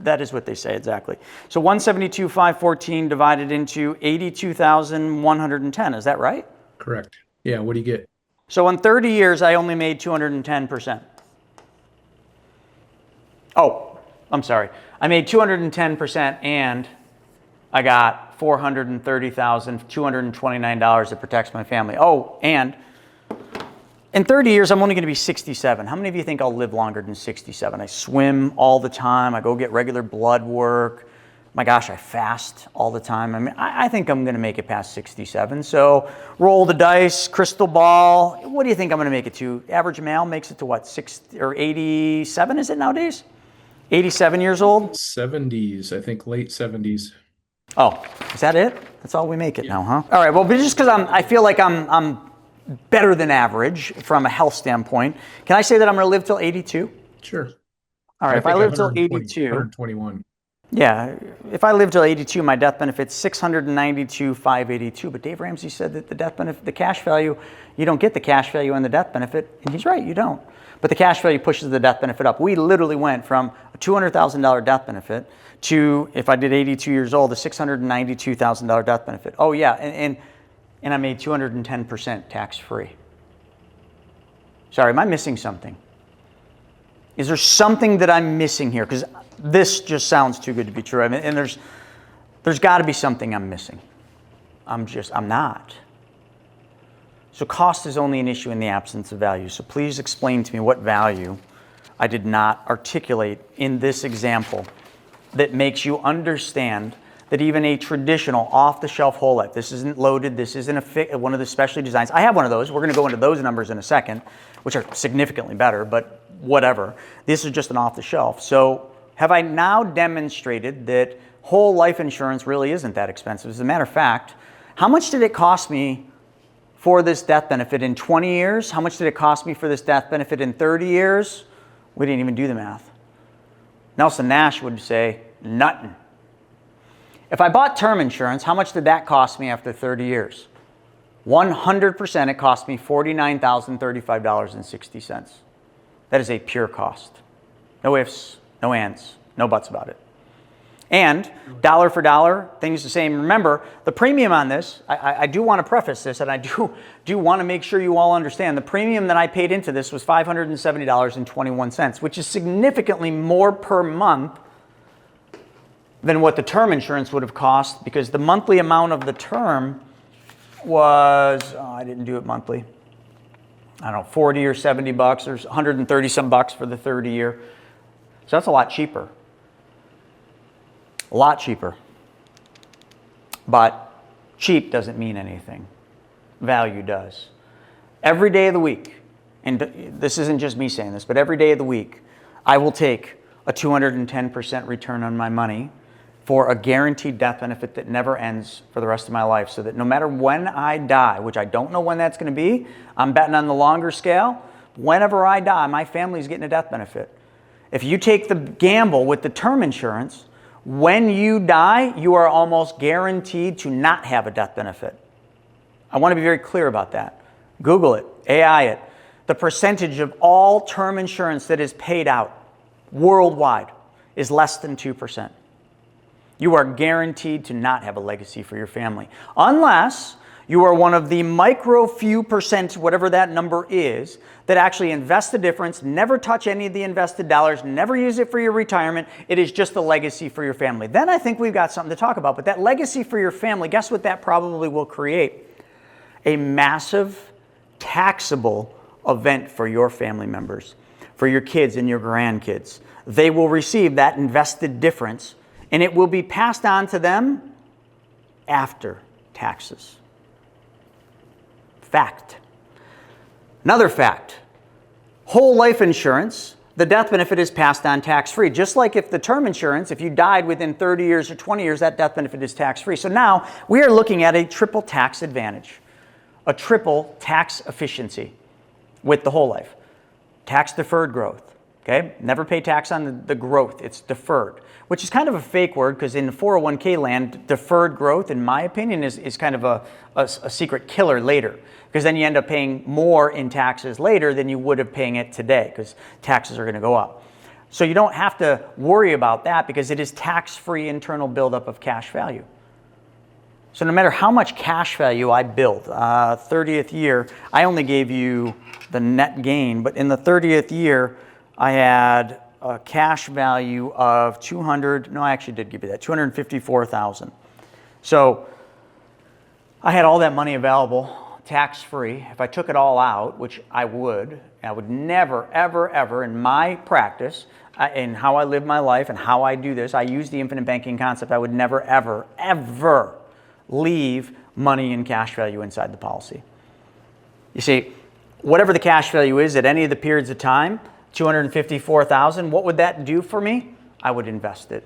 S1: That is what they say, exactly. So 172,514 divided into 82,110. Is that right?
S2: Correct. Yeah, what do you get?
S1: So in 30 years, I only made 210%. Oh, I'm sorry. I made 210% and I got $430,229 that protects my family. Oh, and in 30 years, I'm only going to be 67. How many of you think I'll live longer than 67? I swim all the time. I go get regular blood work. My gosh, I fast all the time. I mean, I think I'm going to make it past 67. So roll the dice, crystal ball. What do you think I'm going to make it to? Average male makes it to what, 60 or 87 is it nowadays? 87 years old?
S2: 70s, I think late 70s.
S1: Oh, is that it? That's all we make it now, huh? All right, well, but just because I feel like I'm better than average from a health standpoint. Can I say that I'm going to live till 82?
S2: Sure.
S1: All right, if I live till 82.
S2: 121.
S1: Yeah, if I live till 82, my death benefit's $692,582. But Dave Ramsey said that the death benefit, the cash value, you don't get the cash value on the death benefit. And he's right, you don't. But the cash value pushes the death benefit up. We literally went from a $200,000 death benefit to, if I did 82 years old, a $692,000 death benefit. Oh yeah, and I made 210% tax-free. Sorry, am I missing something? Is there something that I'm missing here? Because this just sounds too good to be true. I mean, and there's got to be something I'm missing. I'm not. So cost is only an issue in the absence of value. So please explain to me what value I did not articulate in this example that makes you understand that even a traditional off-the-shelf whole life, this isn't loaded, this isn't one of the specialty designs. I have one of those. We're going to go into those numbers in a second, which are significantly better, but whatever. This is just an off-the-shelf. So have I now demonstrated that whole life insurance really isn't that expensive? As a matter of fact, how much did it cost me for this death benefit in 20 years? How much did it cost me for this death benefit in 30 years? We didn't even do the math. Nelson Nash would say, nothing. If I bought term insurance, how much did that cost me after 30 years? 100%, it cost me $49,035.60. That is a pure cost. No ifs, No ands, no buts about it. And dollar for dollar, things the same. Remember, the premium on this, I do want to preface this, and I do want to make sure you all understand, the premium that I paid into this was $570.21, which is significantly more per month than what the term insurance would have cost, because the monthly amount of the term was, I didn't do it monthly, I don't know, 40 or 70 bucks, or 130 some bucks for the 30 year. So that's a lot cheaper. A lot cheaper. But cheap doesn't mean anything. Value does. Every day of the week, and this isn't just me saying this, but every day of the week, I will take a 210% return on my money for a guaranteed death benefit that never ends for the rest of my life, so that no matter when I die, which I don't know when that's going to be, I'm betting on the longer scale, whenever I die, my family's getting a death benefit. If you take the gamble with the term insurance, when you die, you are almost guaranteed to not have a death benefit. I want to be very clear about that. Google it, AI it. The percentage of all term insurance that is paid out worldwide is less than 2%. You are guaranteed to not have a legacy for your family, unless you are one of the micro few percent, whatever that number is, that actually invest the difference, never touch any of the invested dollars, never use it for your retirement. It is just a legacy for your family. Then I think we've got something to talk about. But that legacy for your family, guess what that probably will create? A massive taxable event for your family members, for your kids and your grandkids. They will receive that invested difference, and it will be passed on to them after taxes. Fact. Another fact, whole life insurance, the death benefit is passed on tax-free. Just like if the term insurance, if you died within 30 years or 20 years, that death benefit is tax-free. So now we are looking at a triple tax advantage, a triple tax efficiency with the whole life. Tax deferred growth, okay? Never pay tax on the growth, it's deferred, which is kind of a fake word, because in 401k land, deferred growth, in my opinion, is kind of a secret killer later, because then you end up paying more in taxes later than you would have paying it today, because taxes are going to go up. So you don't have to worry about that, because it is tax-free internal buildup of cash value. So no matter how much cash value I build, 30th year, I only gave you the net gain, but in the 30th year, I had a cash value of I actually did give you that, 254,000. So I had all that money available, tax-free. If I took it all out, which I would never, ever, ever in my practice, in how I live my life and how I do this, I use the infinite banking concept. I would never, ever, ever leave money in cash value inside the policy. You see, whatever the cash value is at any of the periods of time, 254,000, what would that do for me? I would invest it.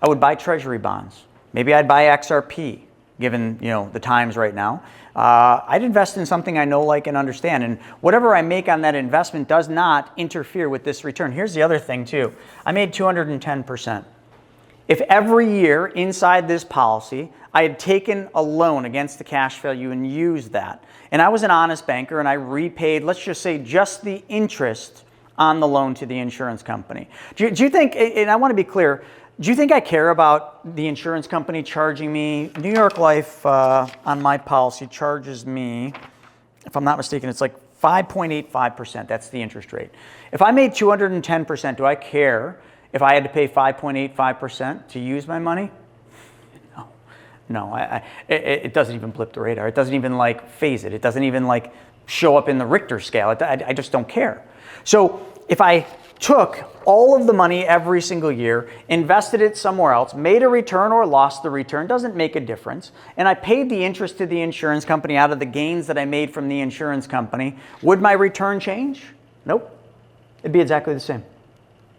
S1: I would buy treasury bonds. Maybe I'd buy XRP, given the times right now. I'd invest in something I know, like, and understand. And whatever I make on that investment does not interfere with this return. Here's the other thing too. I made 210%. If every year inside this policy, I had taken a loan against the cash value and used that, and I was an honest banker and I repaid, let's just say, just the interest on the loan to the insurance company. Do you think, and I want to be clear, do you think I care about the insurance company charging me? New York Life on my policy charges me, if I'm not mistaken, it's like 5.85%. That's the interest rate. If I made 210%, do I care if I had to pay 5.85% to use my money? No, it doesn't even blip the radar. It doesn't even phase it. It doesn't even show up in the Richter scale. I just don't care. So if I took all of the money every single year, invested it somewhere else, made a return or lost the return, doesn't make a difference, and I paid the interest to the insurance company out of the gains that I made from the insurance company, would my return change? Nope. It'd be exactly the same,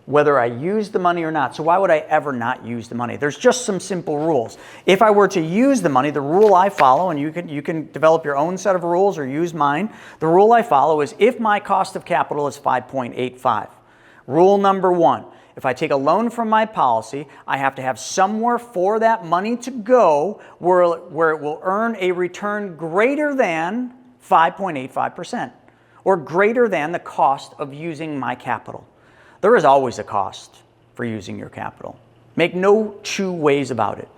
S1: whether I use the money or not. So why would I ever not use the money? There's just some simple rules. If I were to use the money, the rule I follow, and you can develop your own set of rules or use mine, the rule I follow is if my cost of capital is 5.85. Rule number one, if I take a loan from my policy, I have to have somewhere for that money to go where it will earn a return greater than 5.85% or greater than the cost of using my capital. There is always a cost. for using your capital. Make no two ways about it.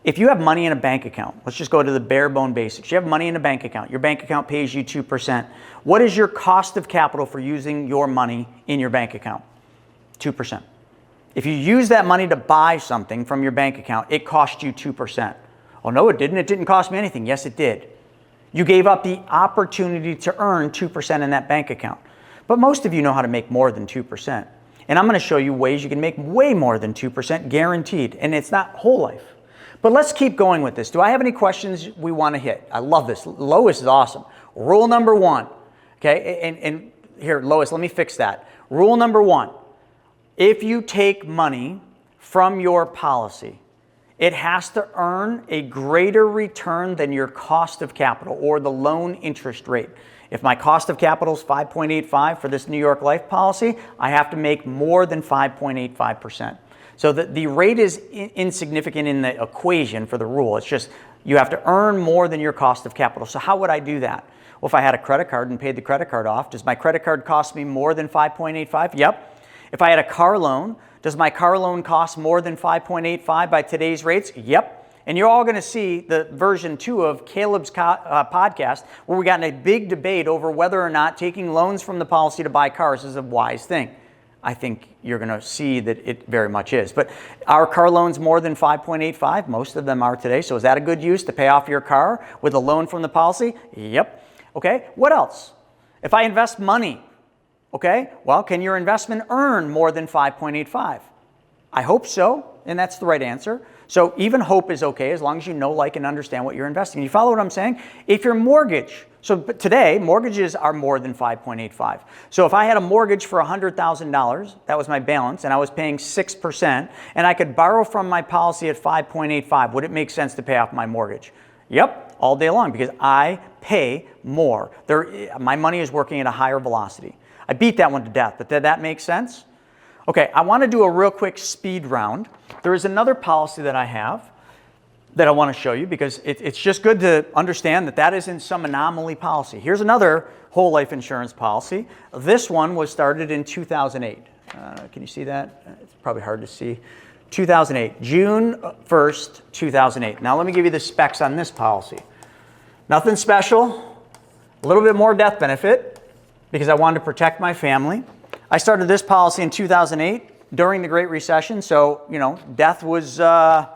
S1: If you have money in a bank account, let's just go to the bare bone basics. You have money in a bank account. Your bank account pays you 2%. What is your cost of capital for using your money in your bank account? 2%. If you use that money to buy something from your bank account, it cost you 2%. Oh, no, it didn't. It didn't cost me anything. Yes, it did. You gave up the opportunity to earn 2% in that bank account. But most of you know how to make more than 2%. And I'm going to show you ways you can make way more than 2% guaranteed. And it's not whole life. But let's keep going with this. Do I have any questions we want to hit? I love this. Lois is awesome. Rule number one. Okay, and here, Lois, let me fix that. Rule number one. If you take money from your policy, it has to earn a greater return than your cost of capital or the loan interest rate. If my cost of capital is 5.85 for this New York Life policy, I have to make more than 5.85%. So the rate is insignificant in the equation for the rule. It's just you have to earn more than your cost of capital. So how would I do that? Well, if I had a credit card and paid the credit card off, does my credit card cost me more than 5.85? Yep. If I had a car loan, does my car loan cost more than 5.85 by today's rates? Yep. And you're all going to see the version 2 of Caleb's podcast where we got in a big debate over whether or not taking loans from the policy to buy cars is a wise thing. I think you're going to see that it very much is. But are car loans more than 5.85? Most of them are today. So is that a good use to pay off your car with a loan from the policy? Yep. Okay. What else? If I invest money, okay, well, can your investment earn more than 5.85? I hope so, and that's the right answer. So even hope is okay as long as you know, like, and understand what you're investing in. You follow what I'm saying? If your mortgage, so today, mortgages are more than 5.85. So if I had a mortgage for $100,000, that was my balance, and I was paying 6%, and I could borrow from my policy at 5.85, would it make sense to pay off my mortgage? Yep, all day long, because I pay more. My money is working at a higher velocity. I beat that one to death, but did that make sense? Okay, I want to do a real quick speed round. There is another policy that I have that I want to show you because it's just good to understand that that isn't some anomaly policy. Here's another whole life insurance policy. This one was started in 2008. Can you see that? It's probably hard to see. 2008, June 1st, 2008. Now let me give you the specs on this policy. Nothing special, a little bit more death benefit, because I wanted to protect my family. I started this policy in 2008 during the Great Recession. So, death was, I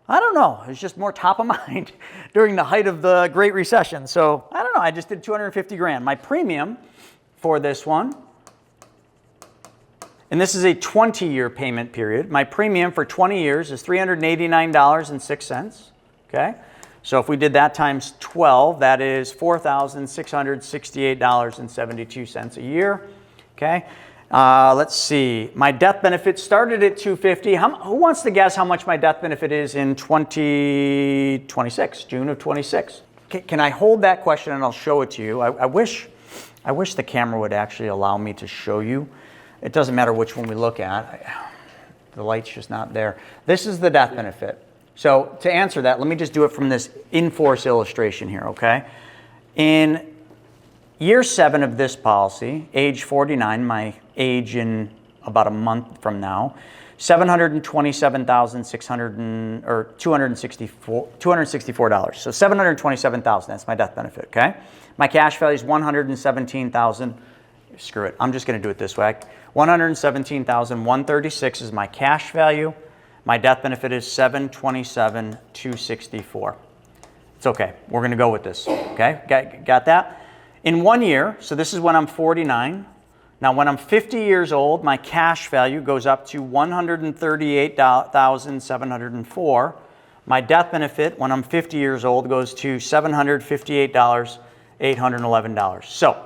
S1: don't know, it was just more top of mind during the height of the Great Recession. So, I don't know, I just did 250 grand. My premium for this one, and this is a 20-year payment period. My premium for 20 years is $389.06, okay? So if we did that times 12, that is $4,668.72 a year. Okay. Let's see. My death benefit started at $250. Who wants to guess how much my death benefit is in 2026, June of 26? Can I hold that question and I'll show it to you? I wish the camera would actually allow me to show you. It doesn't matter which one we look at. The light's just not there. This is the death benefit. So to answer that, let me just do it from this in-force illustration here, okay? In year 7 of this policy, age 49, my age in about a month from now, $264. So $727,000, that's my death benefit, okay? My cash value is $117,000. Screw it, I'm just gonna do it this way. $117,136 is my cash value. My death benefit is $727,264. It's okay. We're going to go with this. Okay? Got that? In 1 year, so this is when I'm 49. Now, when I'm 50 years old, my cash value goes up to $138,704. My death benefit, when I'm 50 years old, goes to $758,811. So,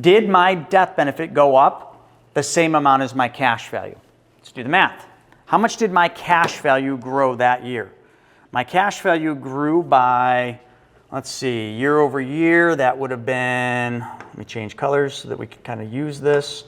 S1: did my death benefit go up the same amount as my cash value? Let's do the math. How much did my cash value grow that year? My cash value grew by, let's see, year over year, that would have been, let me change colors so that we can kind of use this.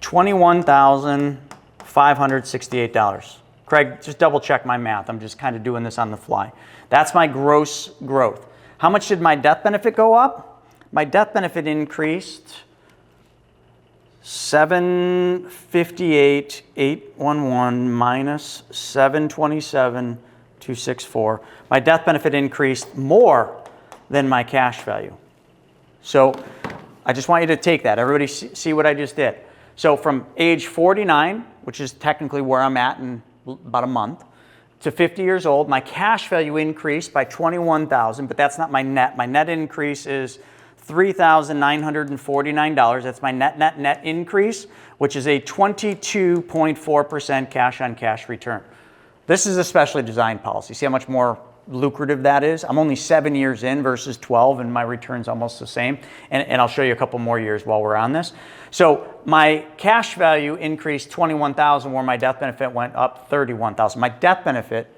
S1: $21,568. Craig, just double check my math. I'm just kind of doing this on the fly. That's my gross growth. How much did my death benefit go up? My death benefit increased 758, 811 minus 727, 264. My death benefit increased more than my cash value. So I just want you to take that. Everybody see what I just did. So from age 49, which is technically where I'm at in about a month, to 50 years old, my cash value increased by 21,000, but that's not my net. My net increase is $3,949. That's my net increase, which is a 22.4% cash on cash return. This is a specially designed policy. See how much more lucrative that is? I'm only 7 years in versus 12, and my return's almost the same. And I'll show you a couple more years while we're on this. So my cash value increased 21,000, where my death benefit went up 31,000. My death benefit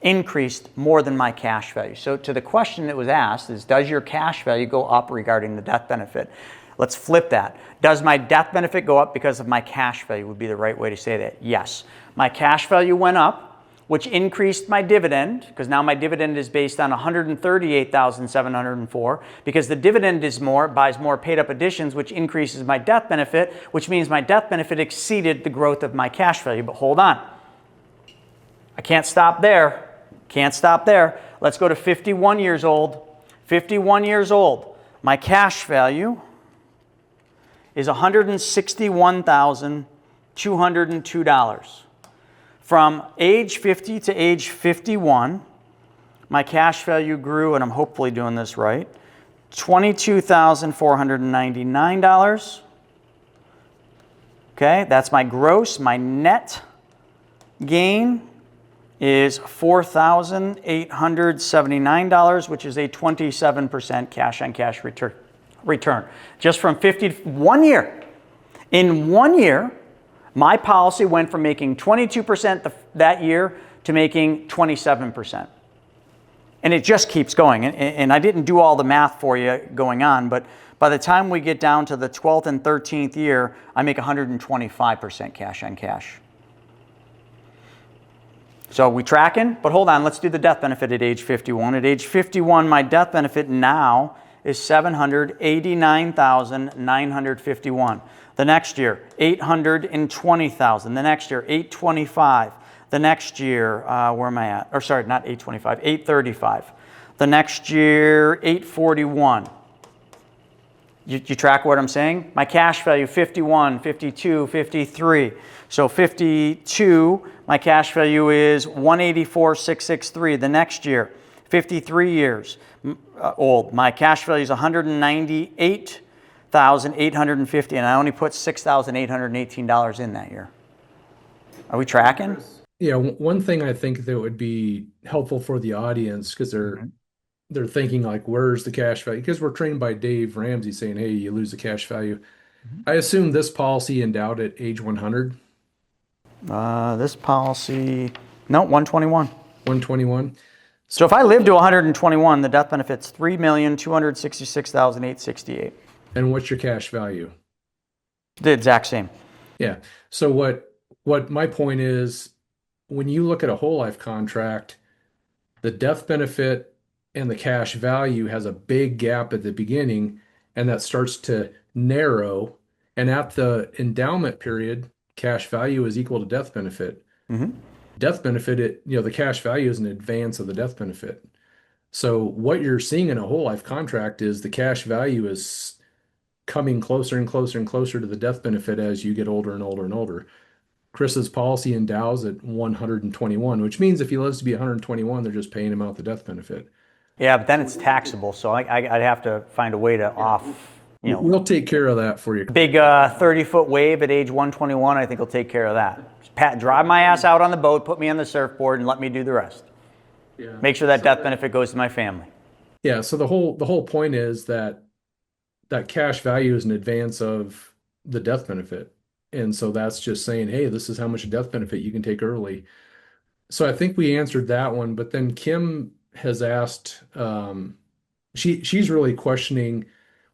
S1: increased more than my cash value. So to the question that was asked is, does your cash value go up regarding the death benefit? Let's flip that. Does my death benefit go up because of my cash value would be the right way to say that. Yes. My cash value went up, which increased my dividend, because now my dividend is based on 138,704, because the dividend is more, buys more paid up additions, which increases my death benefit, which means my death benefit exceeded the growth of my cash value. But hold on. I can't stop there. Can't stop there. Let's go to 51 years old. 51 years old. My cash value is $161,202. From age 50 to age 51, my cash value grew, and I'm hopefully doing this right, $22,499. Okay, that's my gross. My net gain is $4,879, which is a 27% cash on cash return. Just from 50 to 1 year. In 1 year, my policy went from making 22% that year to making 27%. And it just keeps going. And I didn't do all the math for you going on, but by the time we get down to the 12th and 13th year, I make 125% cash on cash. So we tracking? But hold on, let's do the death benefit at age 51. At age 51, my death benefit now is $789,951. The next year, $820,000. The next year, $825,000. The next year, where am I at? Or sorry, not $825,000, $835,000. The next year, $841,000. You track what I'm saying? My cash value, 51, 52, 53. So 52, my cash value is 184,663. The next year, 53 years old, my cash value is 198,850, and I only put $6,818 in that year. Are we tracking?
S2: Yeah, one thing I think that would be helpful for the audience, because they're thinking like, where's the cash value? Because we're trained by Dave Ramsey saying, hey, you lose the cash value. I assume this policy endowed at age 100.
S1: This policy, no, 121.
S2: 121.
S1: So if I live to 121, the death benefit's $3,266,868.
S2: And what's your cash value?
S1: The exact same.
S2: Yeah. So what my point is, when you look at a whole life contract, the death benefit and the cash value has a big gap at the beginning, and that starts to narrow. And at the endowment period, cash value is equal to death benefit. Death benefit, the cash value is an advance of the death benefit. So what you're seeing in a whole life contract is the cash value is coming closer and closer and closer to the death benefit as you get older and older and older. Chris's policy endows at 121, which means if he lives to be 121, they're just paying him out the death benefit.
S1: Yeah, but then it's taxable, so I'd have to find a way to
S2: We'll take care of that for you.
S1: Big 30-foot wave at age 121, I think will take care of that. Just drive my ass out on the boat, put me on the surfboard, and let me do the rest. Yeah. Make sure that death benefit goes to my family.
S2: Yeah, so the whole point is that cash value is an advance of the death benefit. And so that's just saying, hey, this is how much death benefit you can take early. So I think we answered that one, but then Kim has asked, she's really questioning,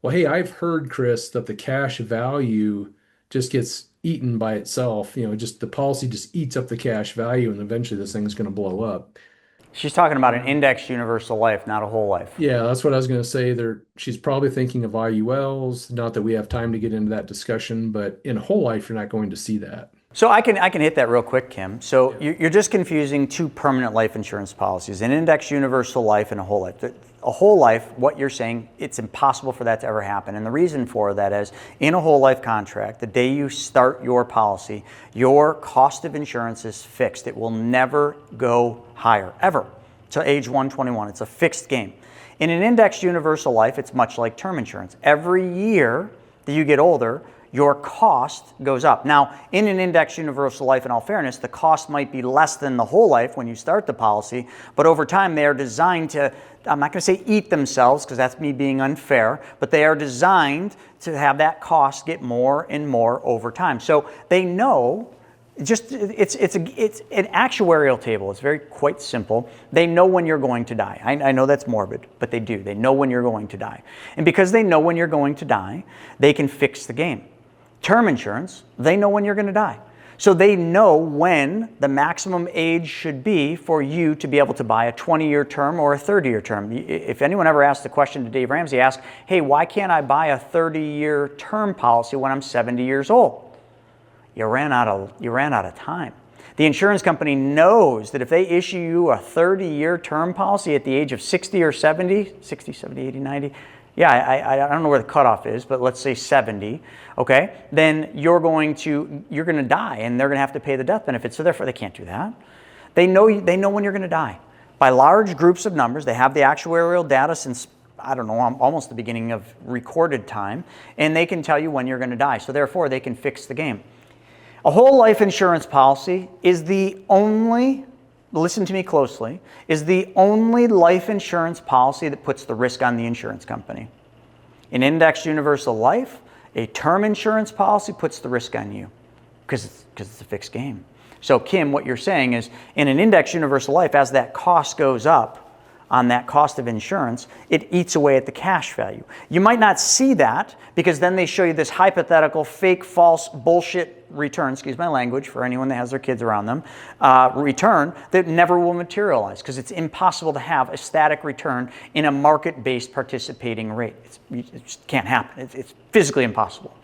S2: well, hey, I've heard, Chris, that the cash value just gets eaten by itself. Just the policy just eats up the cash value, and eventually this thing's going to blow up.
S1: She's talking about an indexed universal life, not a whole life.
S2: Yeah, that's what I was going to say. There, she's probably thinking of IULs. Not that we have time to get into that discussion, but in whole life, you're not going to see that.
S1: So I can hit that real quick, Kim. So
S2: Yeah.
S1: you're just confusing two permanent life insurance policies, an indexed universal life and a whole life. A whole life, what you're saying, it's impossible for that to ever happen. And the reason for that is in a whole life contract, the day you start your policy, your cost of insurance is fixed. It will never go higher, ever, till age 121. It's a fixed game. In an indexed universal life, it's much like term insurance. Every year that you get older, your cost goes up. Now, in an indexed universal life, in all fairness, the cost might be less than the whole life when you start the policy, but over time they are designed to, I'm not going to say eat themselves because that's me being unfair, but they are designed to have that cost get more and more over time. So they know, just it's an actuarial table. It's very quite simple. They know when you're going to die. I know that's morbid, but they do. They know when you're going to die. And because they know when you're going to die, they can fix the game. Term insurance, they know when you're going to die. So they know when the maximum age should be for you to be able to buy a 20-year term or a 30-year term. If anyone ever asked the question to Dave Ramsey, ask, hey, why can't I buy a 30-year term policy when I'm 70 years old? You ran out of time. The insurance company knows that if they issue you a 30-year term policy at the age of 60 or 70, 60, 70, 80, 90, yeah, I don't know where the cutoff is, but let's say 70, okay, then you're going to die and they're going to have to pay the death benefit. So therefore they can't do that. They know when you're going to die. By large groups of numbers, they have the actuarial data since, I don't know, almost the beginning of recorded time, and they can tell you when you're going to die. So therefore they can fix the game. A whole life insurance policy is the only, listen to me closely, is the only life insurance policy that puts the risk on the insurance company. An indexed universal life, a term insurance policy puts the risk on you because it's a fixed game. So Kim, what you're saying is in an indexed universal life, as that cost goes up on that cost of insurance, it eats away at the cash value. You might not see that because then they show you this hypothetical, fake, false, bullshit return, excuse my language for anyone that has their kids around them, return that never will materialize because it's impossible to have a static return in a market-based participating rate. It just can't happen. It's physically impossible.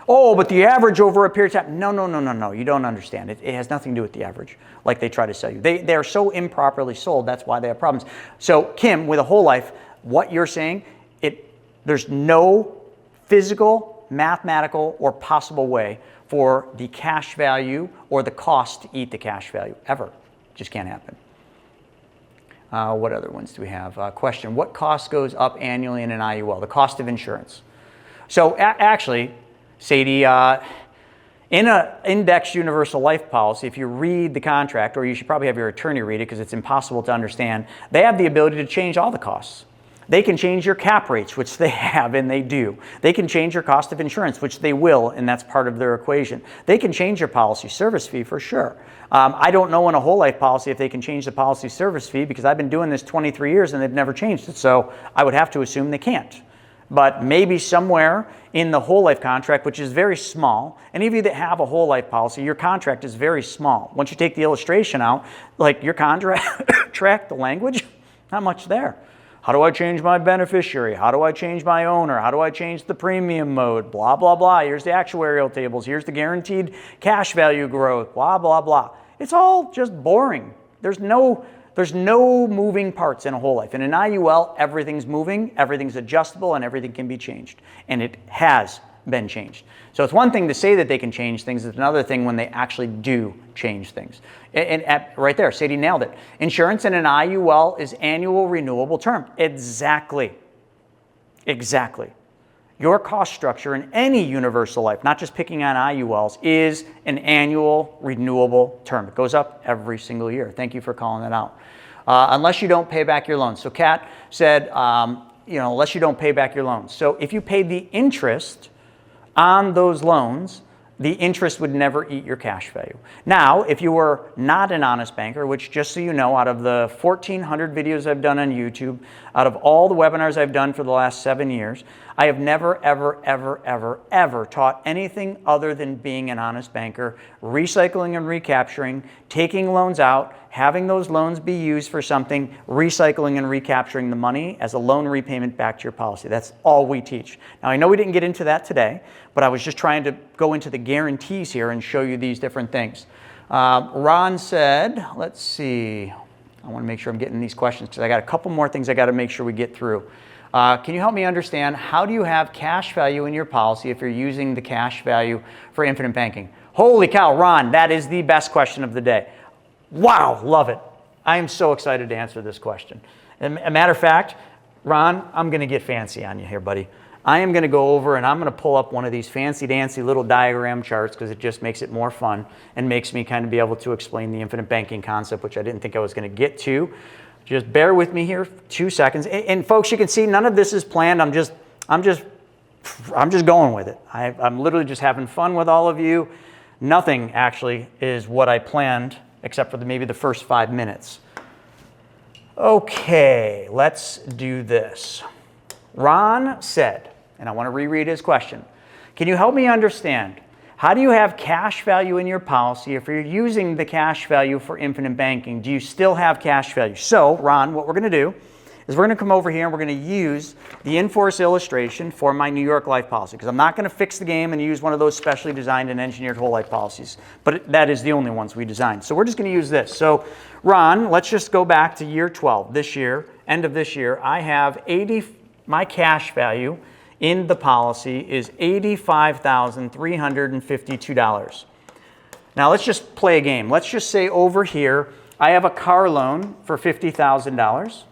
S1: Oh, but the average over a period of time. No. You don't understand. It has nothing to do with the average, like they try to sell you. They are so improperly sold. That's why they have problems. So, Kim, with a whole life, what you're saying, there's no physical, mathematical, or possible way for the cash value or the cost to eat the cash value, ever. Just can't happen. What other ones do we have? Question, what cost goes up annually in an IUL? The cost of insurance. So, actually, Sadie, in an indexed universal life policy, if you read the contract, or you should probably have your attorney read it because it's impossible to understand, they have the ability to change all the costs. They can change your cap rates, which they have and they do. They can change your cost of insurance, which they will, and that's part of their equation. They can change your policy service fee for sure. I don't know in a whole life policy if they can change the policy service fee because I've been doing this 23 years and they've never changed it. So I would have to assume they can't. But maybe somewhere in the whole life contract, which is very small, any of you that have a whole life policy, your contract is very small. Once you take the illustration out, like your contract, the language, not much there. How do I change my beneficiary? How do I change my owner? How do I change the premium mode? Blah, blah, blah. Here's the actuarial tables. Here's the guaranteed cash value growth. Blah, blah, blah. It's all just boring. There's no moving parts in a whole life. In an IUL, everything's moving, everything's adjustable, and everything can be changed. And it has been changed. So it's one thing to say that they can change things. It's another thing when they actually do change things. And right there, Sadie nailed it. Insurance in an IUL is annual renewable term. Exactly. Your cost structure in any universal life, not just picking on IULs, is an annual renewable term. It goes up every single year. Thank you for calling that out. Unless you don't pay back your loans. So Kat said, unless you don't pay back your loans. So if you paid the interest on those loans, the interest would never eat your cash value. Now, if you were not an honest banker, which just so you know, out of the 1,400 videos I've done on YouTube, out of all the webinars I've done for the last 7 years, I have never, ever taught anything other than being an honest banker, recycling and recapturing, taking loans out, having those loans be used for something, recycling and recapturing the money as a loan repayment back to your policy. That's all we teach. Now, I know we didn't get into that today, but I was just trying to go into the guarantees here and show you these different things. Ron said, let's see, I want to make sure I'm getting these questions because I got a couple more things I got to make sure we get through. Can you help me understand, how do you have cash value in your policy if you're using the cash value for infinite banking? Holy cow, Ron, that is the best question of the day. Wow, love it. I am so excited to answer this question. And a matter of fact, Ron, I'm going to get fancy on you here, buddy. I am going to go over and I'm going to pull up one of these fancy-dancy little diagram charts because it just makes it more fun and makes me kind of be able to explain the infinite banking concept, which I didn't think I was going to get to. Just bear with me here 2 seconds. And folks, you can see none of this is planned. I'm just going with it. I'm literally just having fun with all of you. Nothing actually is what I planned except for maybe the first 5 minutes. Okay, let's do this. Ron said, and I want to reread his question. Can you help me understand, how do you have cash value in your policy if you're using the cash value for infinite banking? Do you still have cash value? So, Ron, what we're going to do is we're going to come over here and we're going to use the in-force illustration for my New York Life policy, because I'm not going to fix the game and use one of those specially designed and engineered whole life policies, but that is the only ones we designed. So we're just going to use this. So, Ron, let's just go back to year 12. This year, end of this year, I have my cash value in the policy is $85,352. Now let's just play a game. Let's just say over here, I have a car loan for $50,000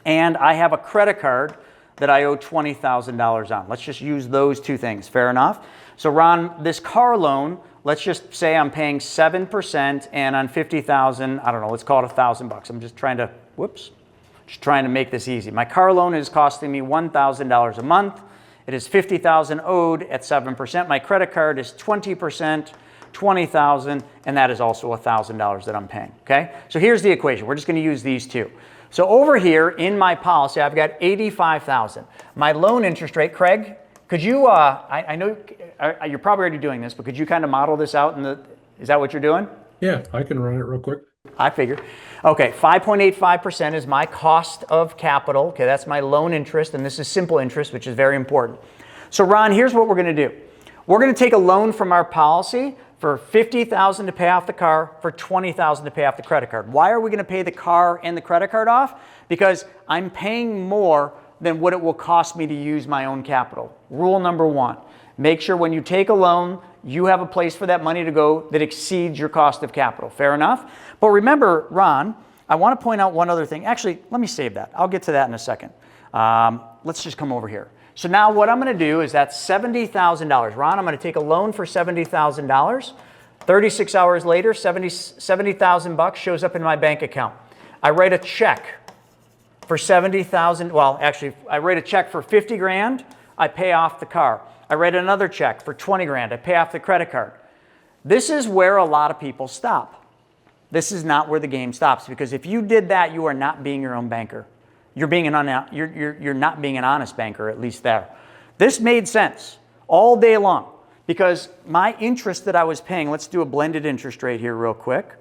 S1: and I have a credit card that I owe $20,000 on. Let's just use those two things. Fair enough? So Ron, this car loan, let's just say I'm paying 7% and on $50,000, I don't know, let's call it $1,000. I'm just trying to, just trying to make this easy. My car loan is costing me $1,000 a month. It is $50,000 owed at 7%. My credit card is 20%, $20,000, and that is also $1,000 that I'm paying, okay? So here's the equation. We're just going to use these two. So over here in my policy, I've got $85,000. My loan interest rate, Craig, could you, I know you're probably already doing this, but could you kind of model this out? Is that what you're doing?
S2: Yeah, I can run it real quick.
S1: I figured. Okay, 5.85% is my cost of capital. Okay, that's my loan interest, and this is simple interest, which is very important. So Ron, here's what we're going to do. We're going to take a loan from our policy for $50,000 to pay off the car, for $20,000 to pay off the credit card. Why are we going to pay the car and the credit card off? Because I'm paying more than what it will cost me to use my own capital. Rule number 1, make sure when you take a loan, you have a place for that money to go that exceeds your cost of capital. Fair enough? But remember, Ron, I want to point out one other thing. Actually, let me save that. I'll get to that in a second. Let's just come over here. So now what I'm going to do is that's $70,000. Ron, I'm going to take a loan for $70,000. 36 hours later, $70,000 shows up in my bank account. I write a check for $70,000. Well, actually, I write a check for 50 grand. I pay off the car. I write another check for 20 grand. I pay off the credit card. This is where a lot of people stop. This is not where the game stops, because if you did that, you are not being your own banker. You're not being an honest banker, at least there. This made sense all day long, because my interest that I was paying, let's do a blended interest rate here real quick.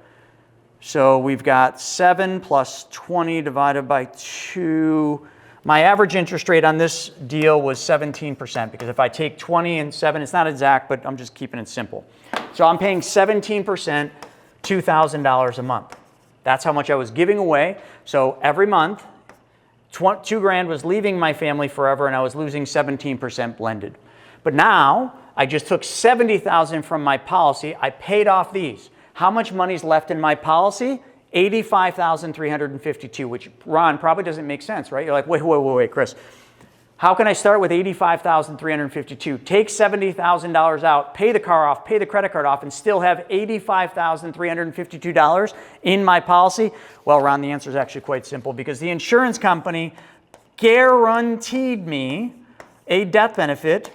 S1: So we've got 7 plus 20 divided by 2. My average interest rate on this deal was 17%, because if I take 20 and 7, it's not exact, but I'm just keeping it simple. So I'm paying 17%, $2,000 a month. That's how much I was giving away. So every month, 2 grand was leaving my family forever, and I was losing 17% blended. But now I just took $70,000 from my policy. I paid off these. How much money's left in my policy? $85,352, which, Ron, probably doesn't make sense, right? You're like, wait, Chris. How can I start with $85,352? Take $70,000 out, pay the car off, pay the credit card off, and still have $85,352 in my policy? Well, Ron, the answer is actually quite simple, because the insurance company guaranteed me a death benefit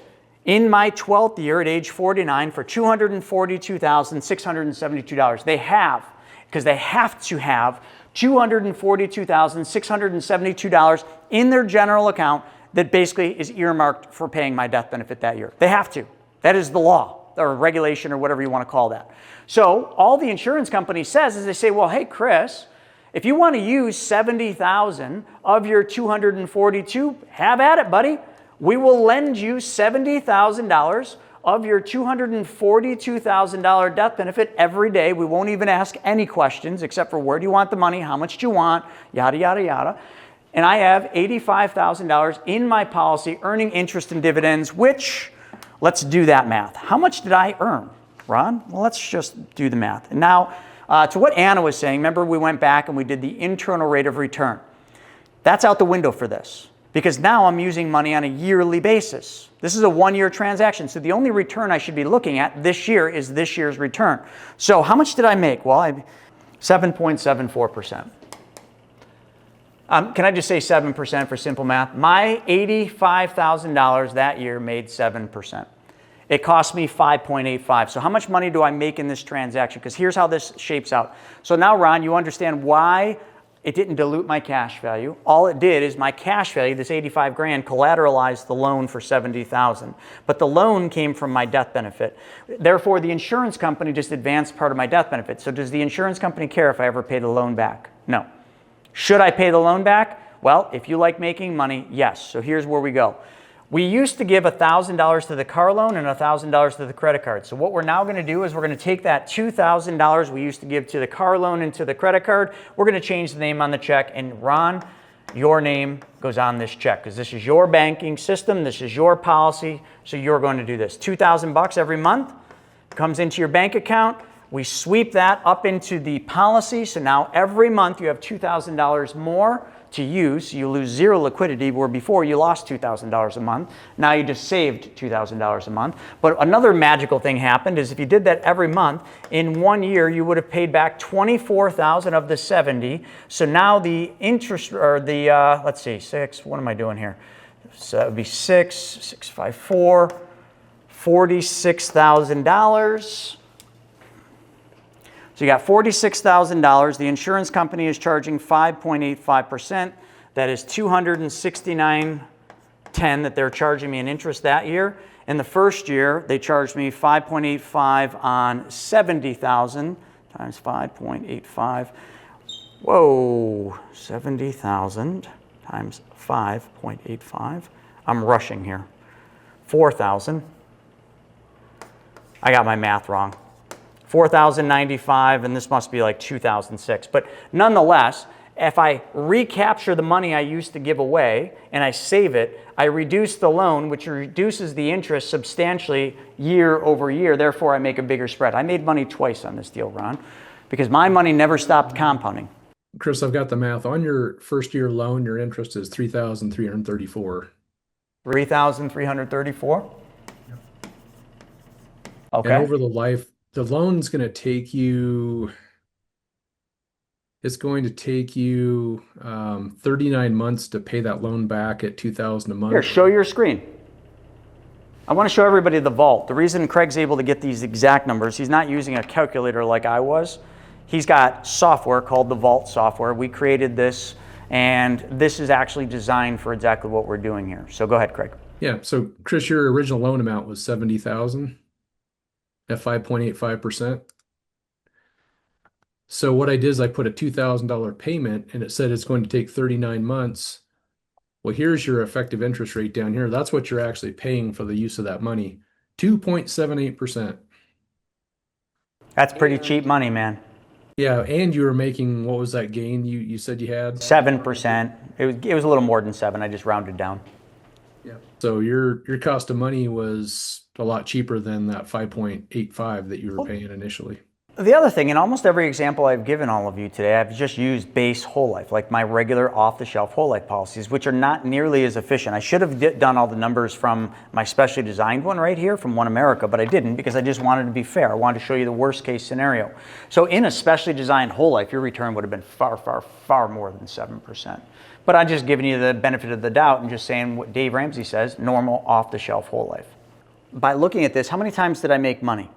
S1: in my 12th year at age 49 for $242,672. They have, because they have to have $242,672 in their general account that basically is earmarked for paying my death benefit that year. They have to. That is the law. or regulation or whatever you want to call that. So all the insurance company says is they say, well, hey, Chris, if you want to use 70,000 of your 242, have at it, buddy. We will lend you $70,000 of your $242,000 death benefit every day. We won't even ask any questions except for where do you want the money, how much do you want, yada, yada, yada. And I have $85,000 in my policy earning interest and dividends, which, let's do that math. How much did I earn, Ron? Well, let's just do the math. And now, to what Anna was saying, remember we went back and we did the internal rate of return. That's out the window for this, because now I'm using money on a yearly basis. This is a one-year transaction, so the only return I should be looking at this year is this year's return. So how much did I make? Well, 7.74%. Can I just say 7% for simple math? My $85,000 that year made 7%. It cost me 5.85. So how much money do I make in this transaction? Because here's how this shapes out. So now, Ron, you understand why it didn't dilute my cash value. All it did is my cash value, this 85 grand, collateralized the loan for 70,000. But the loan came from my death benefit. Therefore, the insurance company just advanced part of my death benefit. So does the insurance company care if I ever pay the loan back? No. Should I pay the loan back? Well, if you like making money, yes. So here's where we go. We used to give $1,000 to the car loan and $1,000 to the credit card. So what we're now going to do is we're going to take that $2,000 we used to give to the car loan and to the credit card. We're going to change the name on the check. And Ron, your name goes on this check because this is your banking system. This is your policy. So you're going to do this. $2,000 every month comes into your bank account. We sweep that up into the policy. So now every month you have $2,000 more to use. You lose zero liquidity, where before you lost $2,000 a month. Now you just saved $2,000 a month. But another magical thing happened is if you did that every month, in 1 year you would have paid back $24,000 of the 70. So now the interest, or the, let's see, what am I doing here? So that would be 654, $46,000. So you got $46,000. The insurance company is charging 5.85%. That is $269.10 that they're charging me in interest that year. In the first year, they charged me 5.85 on 70,000 times 5.85. Whoa, 70,000 times 5.85. I'm rushing here. 4,000. I got my math wrong. 4,095, and this must be like 2006. But nonetheless, if I recapture the money I used to give away and I save it, I reduce the loan, which reduces the interest substantially year over year. Therefore, I make a bigger spread. I made money twice on this deal, Ron, because my money never stopped compounding.
S2: Chris, I've got the math. On your first year loan, your interest is $3,334.
S1: $3,334?
S2: Yep.
S1: Okay.
S2: And over the life, the loan's going to take you, it's going to take you 39 months to pay that loan back at $2,000 a month.
S1: Here, show your screen. I want to show everybody the vault. The reason Craig's able to get these exact numbers, he's not using a calculator like I was. He's got software called the Vault software. We created this, and this is actually designed for exactly what we're doing here. So go ahead, Craig.
S2: Yeah, so Chris, your original loan amount was $70,000 at 5.85%. So what I did is I put a $2,000 payment, and it said it's going to take 39 months. Well, here's your effective interest rate down here. That's what you're actually paying for the use of that money, 2.78%.
S1: That's pretty cheap money, man.
S2: Yeah, and you were making, what was that gain you said you had?
S1: 7%. It was a little more than 7. I just rounded down.
S2: Yeah. So your cost of money was a lot cheaper than that 5.85 that you were paying initially.
S1: The other thing, in almost every example I've given all of you today, I've just used base whole life, like my regular off-the-shelf whole life policies, which are not nearly as efficient. I should have done all the numbers from my specially designed one right here from One America, but I didn't because I just wanted to be fair. I wanted to show you the worst case scenario. So in a specially designed whole life, your return would have been far, far, far more than 7%. But I'm just giving you the benefit of the doubt and just saying what Dave Ramsey says, normal off-the-shelf whole life. By looking at this, how many times did I make money?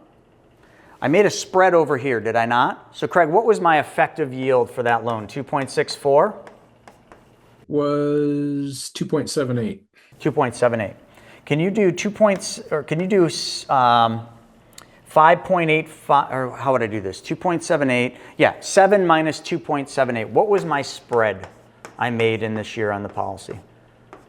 S1: I made a spread over here, did I not? So Craig, what was my effective yield for that loan? 2.64?
S2: Was 2.78.
S1: 2.78. Can you do 5.85, or how would I do this? 2.78. Yeah, 7 minus 2.78. What was my spread I made in this year on the policy?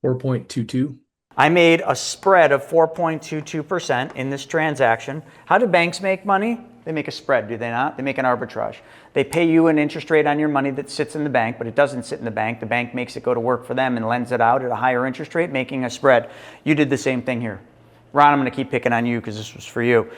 S2: 4.22.
S1: I made a spread of 4.22% in this transaction. How do banks make money? They make a spread, do they not? They make an arbitrage. They pay you an interest rate on your money that sits in the bank, but it doesn't sit in the bank. The bank makes it go to work for them and lends it out at a higher interest rate, making a spread. You did the same thing here. Ron, I'm going to keep picking on you because this was for you.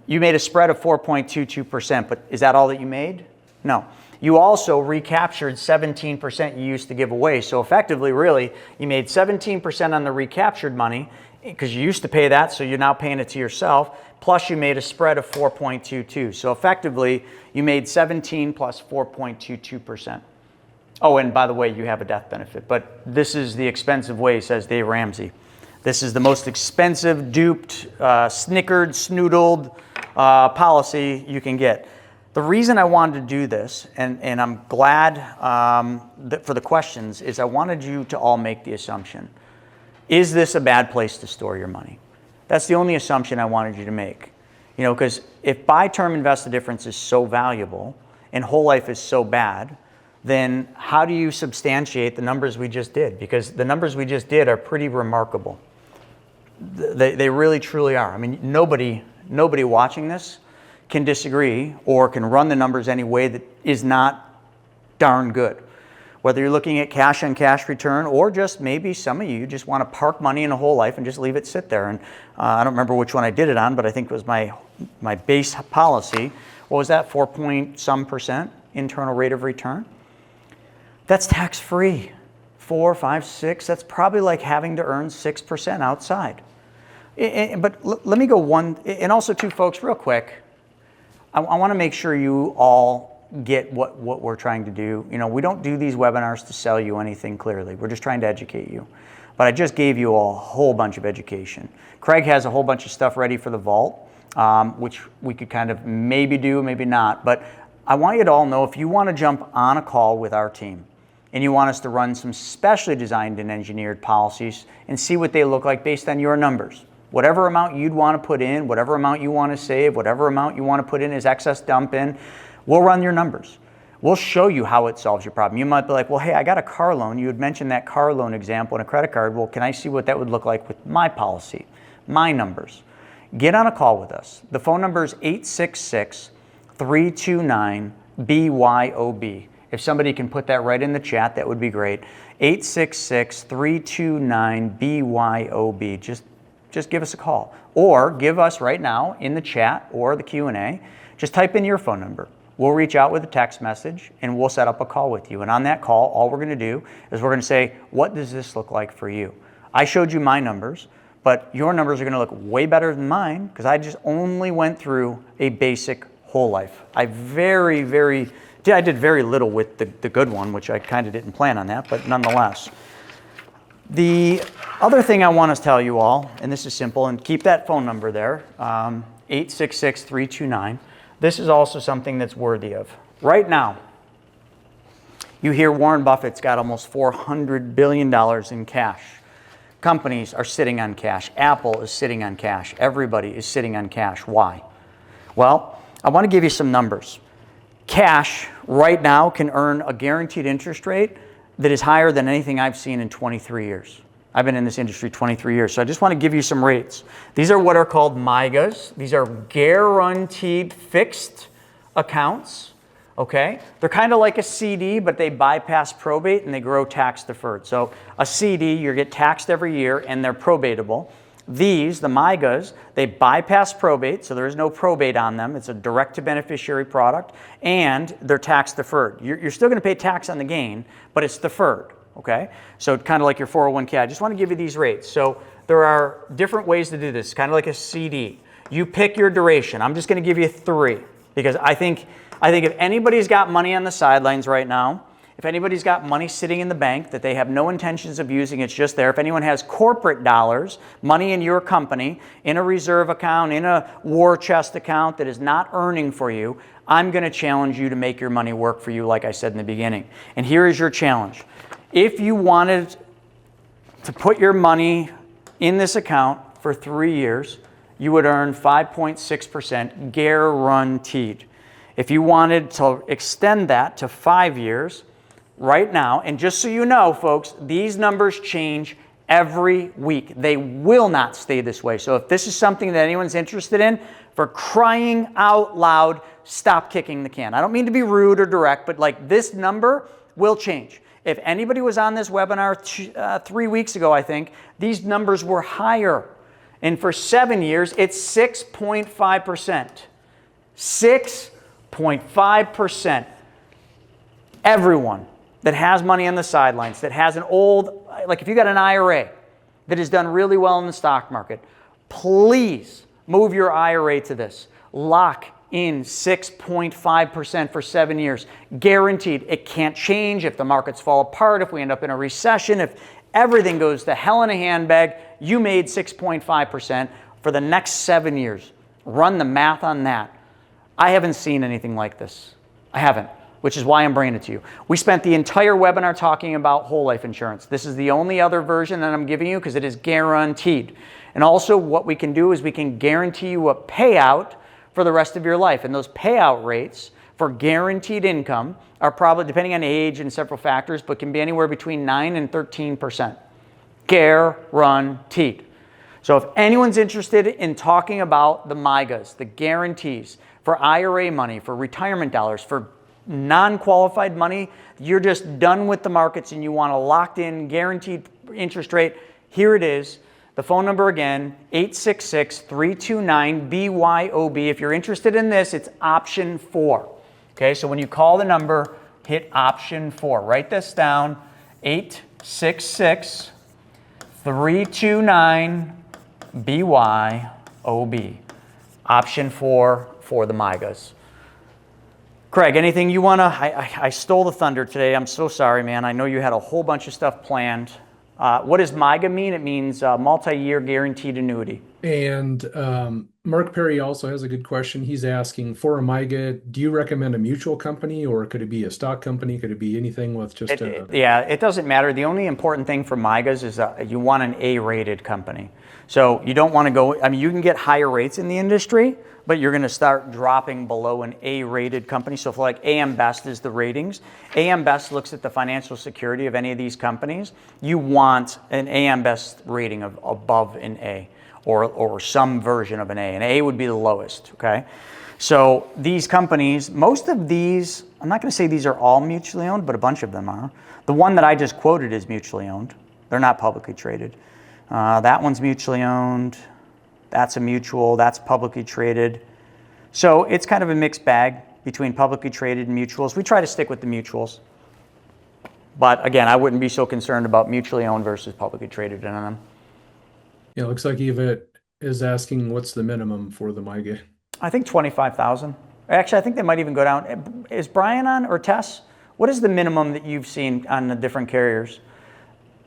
S1: You made a spread of 4.22%, but is that all that you made? No. You also recaptured 17% you used to give away. So effectively, really, you made 17% on the recaptured money because you used to pay that, so you're now paying it to yourself, plus you made a spread of 4.22. So effectively, you made 17 plus 4.22%. Oh, and by the way, you have a death benefit, but this is the expensive way, says Dave Ramsey. This is the most expensive, duped, snickered, snoodled policy you can get. The reason I wanted to do this, and I'm glad that for the questions, is I wanted you to all make the assumption. Is this a bad place to store your money? That's the only assumption I wanted you to make. You know, because if buy term invest the difference is so valuable and whole life is so bad, then how do you substantiate the numbers we just did? Because the numbers we just did are pretty remarkable. They really truly are. I mean, nobody watching this can disagree or can run the numbers any way that is not darn good. Whether you're looking at cash on cash return or just maybe some of you just want to park money in a whole life and just leave it sit there. And I don't remember which one I did it on, but I think it was my base policy. What was that? 4-point-some% internal rate of return? That's tax-free. 4, 5, 6. That's probably like having to earn 6% outside. But let me go one, and also too, folks, real quick. I want to make sure you all get what we're trying to do. You know, we don't do these webinars to sell you anything clearly. We're just trying to educate you. But I just gave you a whole bunch of education. Craig has a whole bunch of stuff ready for the vault, which we could kind of maybe do, maybe not. But I want you to all know if you want to jump on a call with our team and you want us to run some specially designed and engineered policies and see what they look like based on your numbers. Whatever amount you'd want to put in, whatever amount you want to save, whatever amount you want to put in as excess dump in, we'll run your numbers. We'll show you how it solves your problem. You might be like, well, hey, I got a car loan. You had mentioned that car loan example and a credit card. Well, can I see what that would look like with my policy, my numbers? Get on a call with us. The phone number is 866-329-BYOB. If somebody can put that right in the chat, that would be great. 866-329-BYOB. Just give us a call. Or give us right now in the chat or the Q&A, just type in your phone number. We'll reach out with a text message and we'll set up a call with you. And on that call, all we're going to do is we're going to say, what does this look like for you? I showed you my numbers, but your numbers are going to look way better than mine because I just only went through a basic whole life. I did very little with the good one, which I kind of didn't plan on that, but nonetheless. The other thing I want to tell you all, and this is simple, and keep that phone number there, 866-329. This is also something that's worthy of. Right now, you hear Warren Buffett's got almost $400 billion in cash. Companies are sitting on cash. Apple is sitting on cash. Everybody is sitting on cash. Why? Well, I want to give you some numbers. Cash right now can earn a guaranteed interest rate that is higher than anything I've seen in 23 years. I've been in this industry 23 years, so I just want to give you some rates. These are what are called MYGAs. These are guaranteed fixed accounts, okay? They're kind of like a CD, but they bypass probate and they grow tax deferred. So a CD, you get taxed every year and they're probatable. These, the MYGAs, they bypass probate, so there is no probate on them. It's a direct-to-beneficiary product, and they're tax deferred. You're still going to pay tax on the gain, but it's deferred, okay? So kind of like your 401k. I just want to give you these rates. So there are different ways to do this, kind of like a CD. You pick your duration. I'm just going to give you 3 because I think if anybody's got money on the sidelines right now, if anybody's got money sitting in the bank that they have no intentions of using, it's just there. If anyone has corporate dollars, money in your company, in a reserve account, in a war chest account that is not earning for you, I'm going to challenge you to make your money work for you, like I said in the beginning. And here is your challenge. If you wanted to put your money in this account for 3 years, you would earn 5.6% guaranteed. If you wanted to extend that to 5 years, right now, and just so you know, folks, these numbers change every week. They will not stay this way. So if this is something that anyone's interested in, for crying out loud, stop kicking the can. I don't mean to be rude or direct, but like this number will change. If anybody was on this webinar 3 weeks ago, I think, these numbers were higher. And for 7 years, it's 6.5%. 6.5%. Everyone that has money on the sidelines, that has an old, like if you got an IRA that has done really well in the stock market, please move your IRA to this. Lock in 6.5% for 7 years. Guaranteed. It can't change if the markets fall apart, if we end up in a recession, if everything goes to hell in a handbag, you made 6.5% for the next 7 years. Run the math on that. I haven't seen anything like this. I haven't, which is why I'm bringing it to you. We spent the entire webinar talking about whole life insurance. This is the only other version that I'm giving you because it is guaranteed. And also what we can do is we can guarantee you a payout for the rest of your life. And those payout rates for guaranteed income are probably, depending on age and several factors, but can be anywhere between 9 and 13%. Guaranteed. So if anyone's interested in talking about the MYGAs, the guarantees for IRA money, for retirement dollars, for non-qualified money, you're just done with the markets and you want a locked in guaranteed interest rate, here it is. The phone number again, 866-329-BYOB. If you're interested in this, it's option 4. Okay, so when you call the number, hit option 4. Write this down, 866-329-BYOB. Option 4 for the MYGAs. Craig, anything you want to, I stole the thunder today. I'm so sorry, man. I know you had a whole bunch of stuff planned. What does MYGA mean? It means multi-year guaranteed annuity.
S2: And Mark Perry also has a good question. He's asking, for a MYGA, do you recommend a mutual company, or could it be a stock company? Could it be anything with just a...
S1: Yeah, it doesn't matter. The only important thing for MYGAs is you want an A-rated company. So you don't want to go, I mean, you can get higher rates in the industry, but you're going to start dropping below an A-rated company. So if like AM Best is the ratings, AM Best looks at the financial security of any of these companies. You want an AM Best rating of above an A, or some version of an A. An A would be the lowest, okay? So these companies, most of these, I'm not going to say these are all mutually owned, but a bunch of them are. The one that I just quoted is mutually owned. They're not publicly traded. That one's mutually owned. That's a mutual. That's publicly traded. So it's kind of a mixed bag between publicly traded and mutuals. We try to stick with the mutuals. But again, I wouldn't be so concerned about mutually owned versus publicly traded in them.
S2: Yeah, it looks like Eva is asking, what's the minimum for the MYGA?
S1: I think 25,000. Actually, I think they might even go down. Is Brian on, or Tess? What is the minimum that you've seen on the different carriers?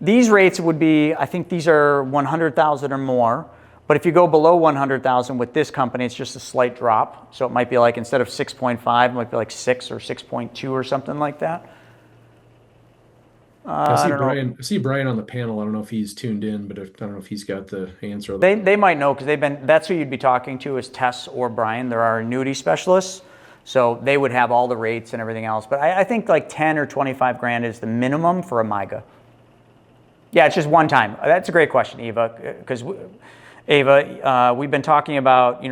S1: These rates would be, I think these are 100,000 or more. But if you go below 100,000 with this company, it's just a slight drop. So it might be like, instead of 6.5, it might be like 6 or 6.2 or something like that.
S2: I see Brian on the panel. I don't know if he's tuned in, but I don't know if he's got the answer.
S1: They might know, because that's who you'd be talking to, is Tess or Brian. They're our annuity specialists. So they would have all the rates and everything else. But I think like 10 or 25 grand is the minimum for a MYGA. Yeah, it's just one time. That's a great question, Eva, because Ava, we've been talking about,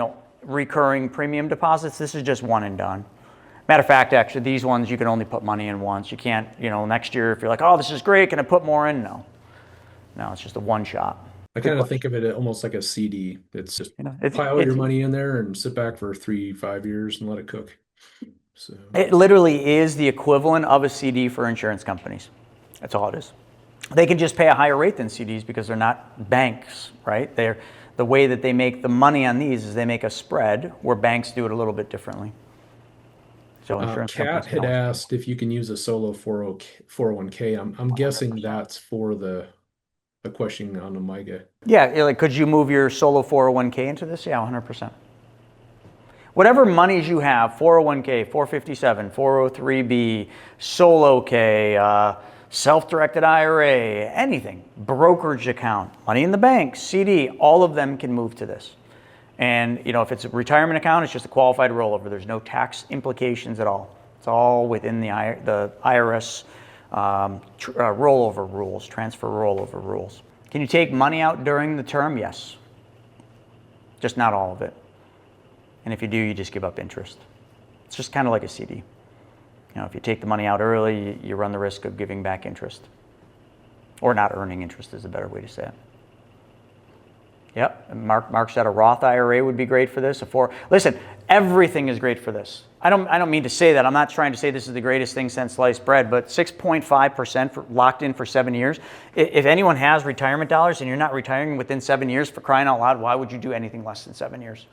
S1: recurring premium deposits. This is just one and done. Matter of fact, actually, these ones you can only put money in once. You can't, next year if you're like, oh, this is great, can I put more in? No, it's just a one shot.
S2: I kind of think of it almost like a CD. It's just pile your money in there and sit back for 3-5 years and let it cook. So
S1: it literally is the equivalent of a CD for insurance companies. That's all it is. They can just pay a higher rate than CDs because they're not banks, right? The way that they make the money on these is they make a spread, where banks do it a little bit differently. So
S2: Kat had asked if you can use a solo 401k. I'm guessing that's for the question on the MYGA.
S1: Yeah, like could you move your solo 401k into this? Yeah, 100%. Whatever monies you have, 401k, 457, 403b, solo K, self-directed IRA, anything, brokerage account, money in the bank, CD, all of them can move to this. And if it's a retirement account, it's just a qualified rollover. There's no tax implications at all. It's all within the IRS rollover rules, transfer rollover rules. Can you take money out during the term? Yes. Just not all of it. And if you do, you just give up interest. It's just kind of like a CD. If you take the money out early, you run the risk of giving back interest. Or not earning interest is a better way to say it. Yep, Mark said a Roth IRA would be great for this. Listen, everything is great for this. I don't mean to say that. I'm not trying to say this is the greatest thing since sliced bread, but 6.5% locked in for 7 years. If anyone has retirement dollars and you're not retiring within 7 years, for crying out loud, why would you do anything less than 7 years?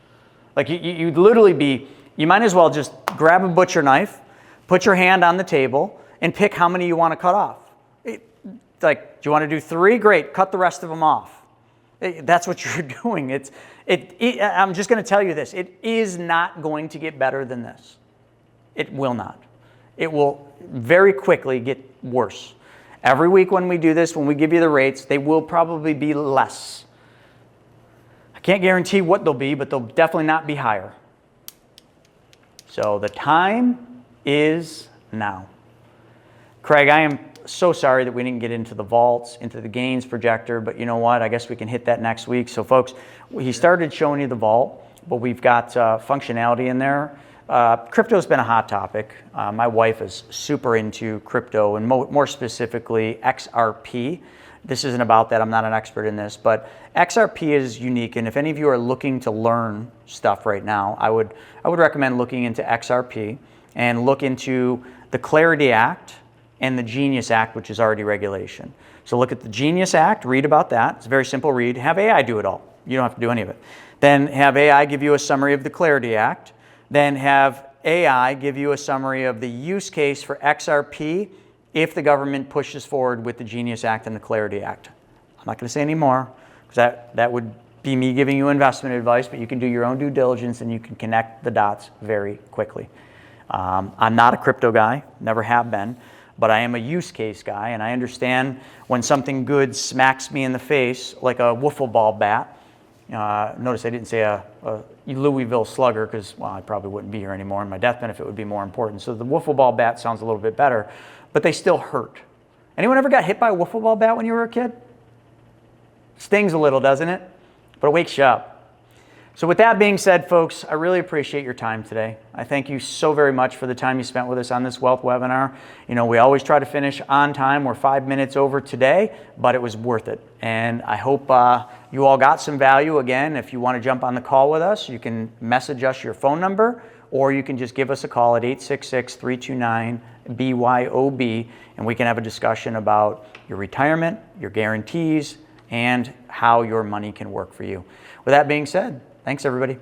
S1: Like you'd literally you might as well just grab a butcher knife, put your hand on the table, and pick how many you want to cut off. Do you want to do 3? Great, cut the rest of them off. That's what you're doing. I'm just going to tell you this. It is not going to get better than this. It will not. It will very quickly get worse. Every week when we do this, when we give you the rates, they will probably be less. I can't guarantee what they'll be, but they'll definitely not be higher. So the time is now. Craig, I am so sorry that we didn't get into the vaults, into the gains projector, but you know what? I guess we can hit that next week. So folks, he started showing you the vault, but we've got functionality in there. Crypto's been a hot topic. My wife is super into crypto and more specifically XRP. This isn't about that. I'm not an expert in this, but XRP is unique. And if any of you are looking to learn stuff right now, I would recommend looking into XRP and look into the Clarity Act and the Genius Act, which is already regulation. So look at the Genius Act, read about that. It's a very simple read. Have AI do it all. You don't have to do any of it. Then have AI give you a summary of the Clarity Act. Then have AI give you a summary of the use case for XRP if the government pushes forward with the Genius Act and the Clarity Act. I'm not going to say any more because that would be me giving you investment advice, but you can do your own due diligence and you can connect the dots very quickly. I'm not a crypto guy, never have been. But I am a use case guy, and I understand when something good smacks me in the face, like a wiffle ball bat. Notice I didn't say a Louisville Slugger, because, well, I probably wouldn't be here anymore, and my death benefit would be more important. So the wiffle ball bat sounds a little bit better, but they still hurt. Anyone ever got hit by a wiffle ball bat when you were a kid? Stings a little, doesn't it? But it wakes you up. So with that being said, folks, I really appreciate your time today. I thank you so very much for the time you spent with us on this wealth webinar. We always try to finish on time. We're 5 minutes over today, but it was worth it. And I hope you all got some value. Again, if you want to jump on the call with us, you can message us your phone number, or you can just give us a call at 866-329-BYOB, and we can have a discussion about your retirement, your guarantees, and how your money can work for you. With that being said, thanks, everybody.